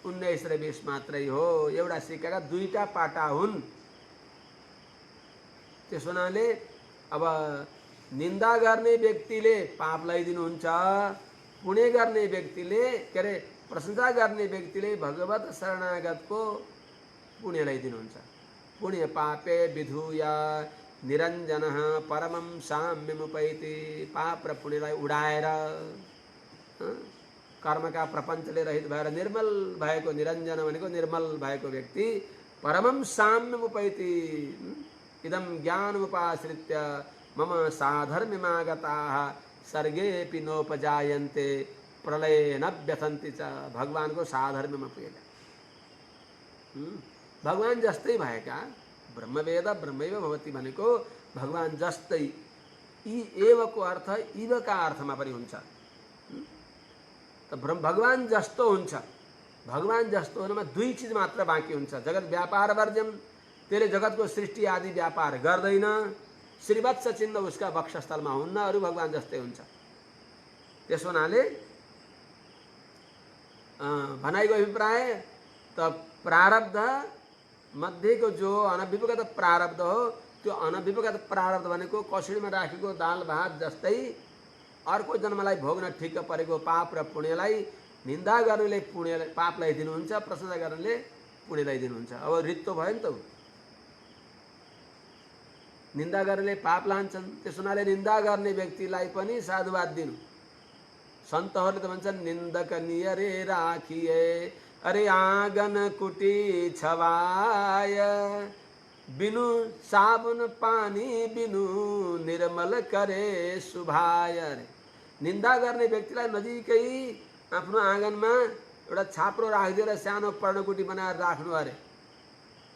19 र 20 मात्रै हो, एउटा सिक्काका दुईटा पाटा हुन्। त्यसो हुनाले अब निन्दा गर्ने व्यक्तिले पाप लगाइदिनुहुन्छ, पुण्य गर्ने व्यक्तिले के अरे प्रशंसा गर्ने व्यक्तिले भगवत शरणागतको पुण्य लगाइदिनुहुन्छ। पुण्य पापे विधूया निरञ्जनः परमं साम्यमुपैति। पाप र पुण्यलाई उडाएर कर्मका प्रपञ्चले रहित भएर निर्मल भएको निरञ्जन भनेको निर्मल भएको व्यक्ति परमं साम्यमुपैति। इदं ज्ञानमुपाश्रित्य मम साधर्म्यमागताः सर्गेऽपि नोपजायन्ते प्रलये न व्यथन्ति च। भगवानको साधर्म्यमा पुगेका, भगवान जस्तै भएका, ब्रह्मवेद ब्रह्मैव भवति भनेको भगवान जस्तै। यी एवको अर्थ इवका अर्थमा पनि हुन्छ। त भगवान जस्तो हुन्छ। भगवान जस्तो हुनमा दुई चिज मात्र बाँकी हुन्छ। जगत व्यापार वर्जम, त्यसले जगतको सृष्टि आदि व्यापार गर्दैन। श्रीवत्स चिन्ह उसका वक्षस्थलमा हुन्न, अरू भगवान जस्तै हुन्छ। त्यसो हुनाले भनाइको अभिप्राय त प्रारब्ध मध्येको जो अनभिभूगत प्रारब्ध हो, त्यो अनभिभूगत प्रारब्ध भनेको कसैमा राखेको दाल भात जस्तै अर्को जन्मलाई भोग्न ठिक्क परेको पाप र पुण्यलाई निन्दा गर्नेले पुण्य पापलाई दिनुहुन्छ, प्रशंसा गर्नेले पुण्यलाई दिनुहुन्छ। अब रित्तो भयो नि त। निन्दा गर्नेले पाप लान्छन्, त्यसो हुनाले निन्दा गर्ने व्यक्तिलाई पनि साधुवाद दिनु। सन्तहरूले त भन्छन् निन्दक नियरे राखिए, अरे आँगन कुटी छवाय, बिनु साबुन पानी बिनु निर्मल करे सुभाय। निन्दा गर्ने व्यक्तिलाई नजिकै आफ्नो आँगनमा एउटा छाप्रो राखिदिएर सानो पर्णकुटी बनाएर राख्नु अरे।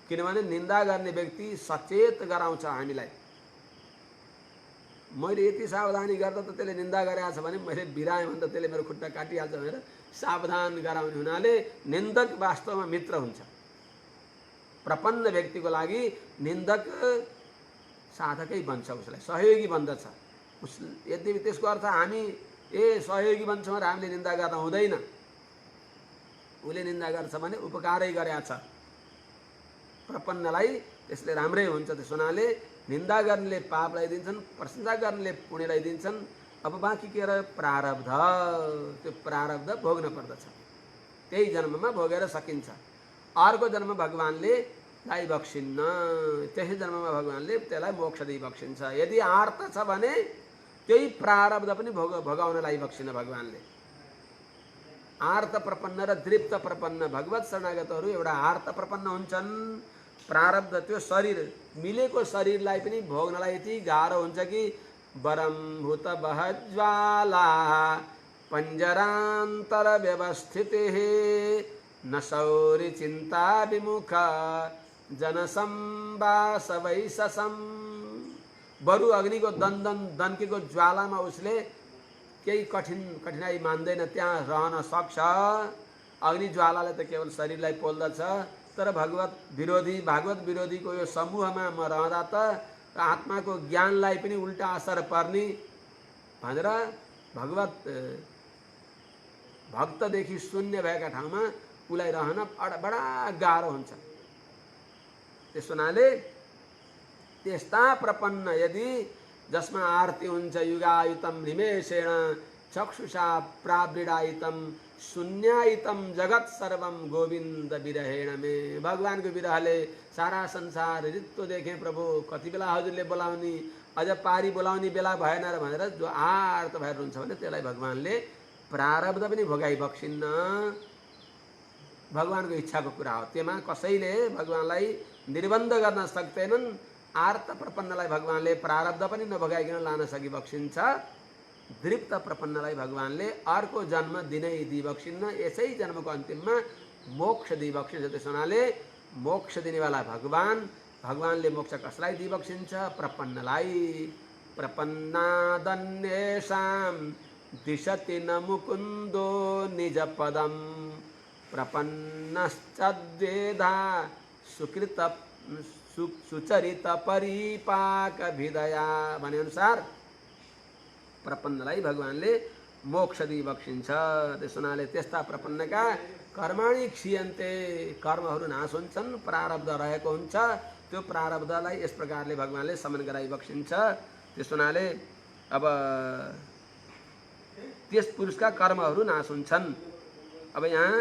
किनभने निन्दा गर्ने व्यक्ति सचेत गराउँछ हामीलाई। मैले यति सावधानी गर्दा त त्यसले निन्दा गरेको छ भने मैले बिराएँ भने त त्यसले मेरो खुट्टा काटिहाल्छ भनेर सावधान गराउने हुनाले निन्दक वास्तवमा मित्र हुन्छ। प्रपन्न व्यक्तिको लागि निन्दक साधकै बन्छ, उसलाई सहयोगी बन्दछ। यद्यपि त्यसको अर्थ हामी सहयोगी बन्छौँ र हामीले निन्दा गर्न हुँदैन। उसले निन्दा गर्छ भने उपकारै गरेका छ प्रपन्नलाई, त्यसले राम्रै हुन्छ। त्यसो हुनाले निन्दा गर्नेले पाप लगाइदिन्छन्, प्रशंसा गर्नेले पुण्य लगाइदिन्छन्। अब बाँकी के रह्यो? प्रारब्ध। त्यो प्रारब्ध भोग्न पर्दछ। त्यही जन्ममा भोगेर सकिन्छ। अर्को जन्म भगवानले लाई बक्सिन्न, त्यही जन्ममा भगवानले त्यसलाई मोक्ष दिई बक्सिन्छ। यदि आर्त छ भने त्यही प्रारब्ध पनि भोगाउनलाई बक्सिन्न भगवानले। आर्त प्रपन्न र दृप्त प्रपन्न भगवत शरणागतहरू एउटा आर्त प्रपन्न हुन्छन्। प्रारब्ध त्यो शरीर मिलेको शरीरलाई पनि भोग्नलाई यति गाह्रो हुन्छ कि वरम भूत बहज्वाला पञ्जरान्तर व्यवस्थितिः न शौरि चिन्ता विमुख जनसंवासवैशसम्। बरु अग्निको दन्केको ज्वालामा उसले केही कठिनाई मान्दैन, त्यहाँ रहन सक्छ। अग्नि ज्वालाले त केवल शरीरलाई पोल्दछ, तर भागवत विरोधीको यो समूहमा म रहँदा त आत्माको ज्ञानलाई पनि उल्टा असर पर्ने भनेर भगवत भक्तदेखि शून्य भएका ठाउँमा उसलाई रहन बडा गाह्रो हुन्छ। त्यस हुनाले त्यस्ता प्रपन्न यदि जसमा आरती हुन्छ युगायुतम निमेषेण चक्षुषा प्रावृडायुतम शून्यायुतम जगत सर्वम गोविंद विरहेण में। भगवान को विरहले सारा संसार रित्तो देखे प्रभु, कति बेला हजुरले बोलाउने, अझ पारी बोलाउने बेला भएन र भनेर जो आर्त भएर हुन्छ भने त्यसलाई भगवानले प्रारब्ध पनि भोगाइ बक्सिन्न। भगवानको इच्छाको कुरा हो, त्यसमा कसैले भगवानलाई निर्बन्ध गर्न सक्दैनन्। आर्त प्रपन्नलाई भगवानले प्रारब्ध पनि नभोगाइकन लान सकि बक्सिन्छ। दृप्त प्रपन्नलाई भगवानले अर्को जन्म दिनै दिबक्सिन्न, यसै जन्मको अन्तिममा मोक्ष दिबक्सिन्छ। त्यस हुनाले मोक्ष दिनेवाला भगवानले मोक्ष कसलाई दिबक्सिन्छ? प्रपन्नलाई। प्रपन्नादन्येषां दिशति न मुकुन्दो निज पदम प्रपन्नश्चद्वेधा सुकृत सुचरित परिपाक भिदया भने अनुसार प्रपन्नलाई भगवानले मोक्ष दिबक्सिन्छ। त्यस हुनाले त्यस्ता प्रपन्नका कर्माणि क्षीयन्ते, कर्महरू नाश हुन्छन्, प्रारब्ध रहेको हुन्छ। त्यो प्रारब्धलाई यस प्रकारले भगवानले समन गराइबक्सिन्छ। त्यस हुनाले अब त्यस पुरुषका कर्महरू नाश हुन्छन्। अब यहाँ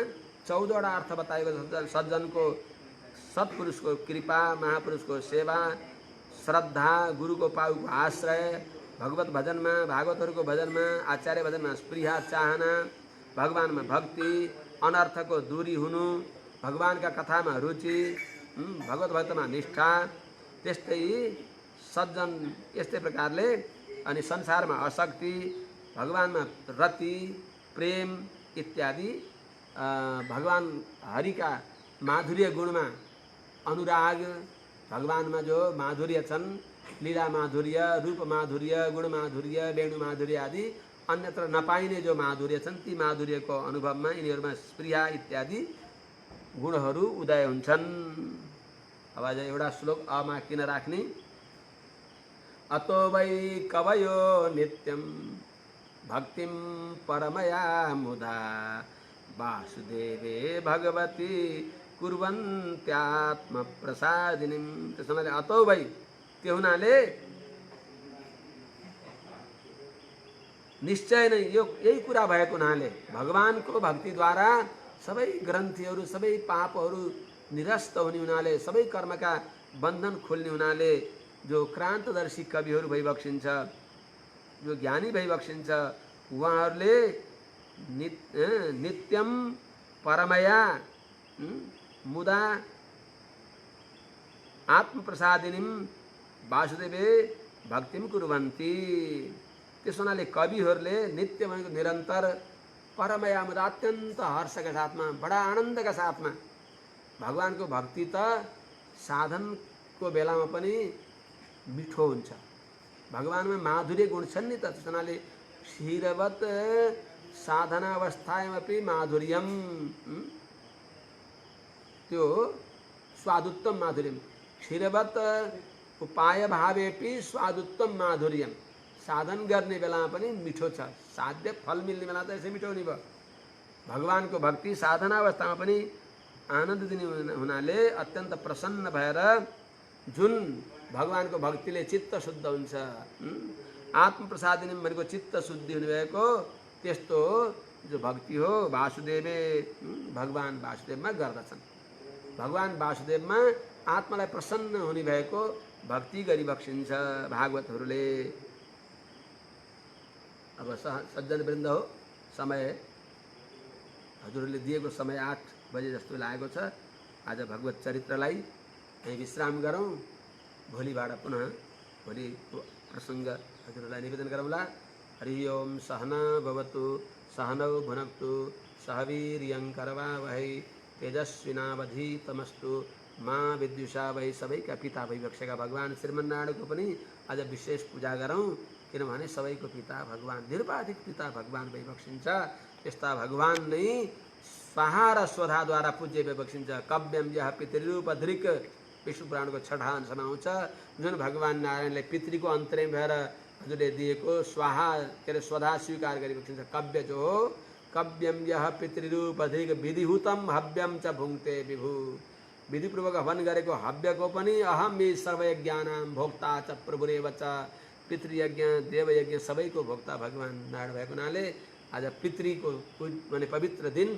14वटा अर्थ बताएको छ। सज्जनको, सत्पुरुषको कृपा, महापुरुषको सेवा, श्रद्धा, गुरुको पाउको आश्रय, भगवत भजनमा, भागवतहरूको भजनमा, आचार्य भजनमा स्पृहा चाहना, भगवानमा भक्ति, अनर्थको दूरी हुनु, भगवानका कथामा रुचि, भगवत भक्तमा निष्ठा, त्यस्तै सज्जन यस्तै प्रकारले अनि संसारमा आसक्ति, भगवानमा रति, प्रेम इत्यादि भगवान हरिका माधुर्य गुणमा अनुराग, भगवानमा जो माधुर्य छन्, लीला माधुर्य, रूप माधुर्य, गुण माधुर्य, वेणु माधुर्य आदि अन्यत्र नपाइने जो माधुर्य छन्, ती माधुर्यको अनुभवमा यिनीहरूमा स्पृहा इत्यादि गुणहरू उदय हुन्छन्। अब आज एउटा श्लोक अमा किन राख्ने? अतो वै कवयो नित्यं भक्तिं परमया मुदा वासुदेवे भगवती कुर्वन्त्यात्म प्रसादिनीं। त्यसो हुनाले अतो वै, त्यो हुनाले निश्चय नै यही कुरा भएको हुनाले भगवानको भक्तिद्वारा सबै ग्रन्थीहरू, सबै पापहरू निरस्त हुने हुनाले, सबै कर्मका बन्धन खोल्ने हुनाले जो क्रान्तदर्शी कविहरू भइबक्सिन्छ, जो ज्ञानी भइबक्सिन्छ, उहाँहरूले नित्यम परमया मुदा आत्मप्रसादिनीं वासुदेवे भक्तिम कुर्वन्ति। त्यस हुनाले कविहरूले नित्य भनेको निरन्तर, परमया मुदा अत्यन्त हर्षका साथमा, बडा आनन्दका साथमा भगवानको भक्ति त साधनको बेलामा पनि मिठो हुन्छ। भगवानमा माधुर्य गुण छन् नि त। त्यस हुनाले क्षीरवत साधना अवस्थायामपि माधुर्यम, त्यो स्वादुत्तम माधुर्यम, क्षीरवत उपाय भावेपि स्वादुत्तम माधुर्यम। साधन गर्ने बेलामा पनि मिठो छ, साध्य फल मिल्ने बेला त यसै मिठो हुने भयो। भगवानको भक्ति साधना अवस्थामा पनि आनन्द दिने हुनाले अत्यन्त प्रसन्न भएर जुन भगवानको भक्तिले चित्त शुद्ध हुन्छ, आत्मप्रसादिनी भनेको चित्त शुद्धि हुने भएको त्यस्तो जो भक्ति हो वासुदेवे, भगवान वासुदेवमा गर्दछन्। भगवान वासुदेवमा आत्मालाई प्रसन्न हुने भएको भक्ति गरिबक्सिन्छ भागवतहरूले। अब सज्जन वृन्द हो, समय हजुरहरूले दिएको समय 8 बजे जस्तो लागेको छ। आज भगवत चरित्रलाई यही विश्राम गरौँ। भोलिबाट पुनः भोलिको प्रसङ्ग हजुरहरूलाई निवेदन गरौँला। हरि ओम सहना भवतु सहनौ भुनक्तु सह वीर्यं करवावहै तेजस्विनावधीतमस्तु माँ विद्विषावहै। सबैका पिता भइबक्सेका भगवान श्रीमन्नारायणको पनि आज विशेष पूजा गरौँ, किनभने सबैको पिता भगवान निरुपाधिक पिता भगवान भइबक्सिन्छ। यस्ता भगवान नै स्वाहा र स्वधाद्वारा पूज्य भइबक्सिन्छ। कव्यम यह पितृरूपधृक विष्णु पुराणको 6 अंशमा आउँछ। जुन भगवान नारायणले पितृको अन्तर्यामी भएर हजुरले दिएको स्वाहा के अरे स्वधा स्वीकार गरिबक्सिन्छ। कव्य जो हो कव्यम यह पितृरूपधृक विधिहुतम हव्यम च भुङ्क्ते विभु। विधिपूर्वक हवन गरेको हव्यको पनि अहम वे सर्वयज्ञानां भोक्ता च प्रभुरेव च। पितृयज्ञ देवयज्ञ सबैको भोक्ता भगवान नारायण भएको हुनाले आज पितृको माने पवित्र दिन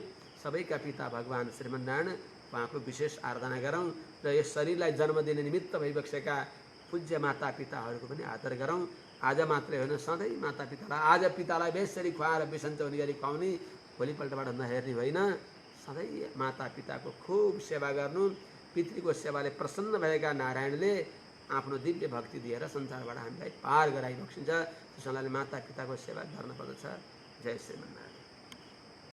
सबैका पिता भगवान श्रीमन्नारायण उहाँको विशेष आराधना गरौँ र यस शरीरलाई जन्म दिने निमित्त भइबक्सेका पूज्य माता पिताहरूको पनि आदर गरौँ। आज मात्रै होइन, सधैँ माता पितालाई आज पितालाई बेसरी खुवाएर बिसन्चो हुने गरी खुवाउने, भोलिपल्टबाट नहेर्ने होइन। सधैँ माता पिताको खुब सेवा गर्नु। पितृको सेवाले प्रसन्न भएका नारायणले आफ्नो दिव्य भक्ति दिएर संसारबाट हामीलाई पार गराइबक्सिन्छ। त्यसैले माता पिताको सेवा गर्न पर्दछ। जय श्रीमन्नारायण।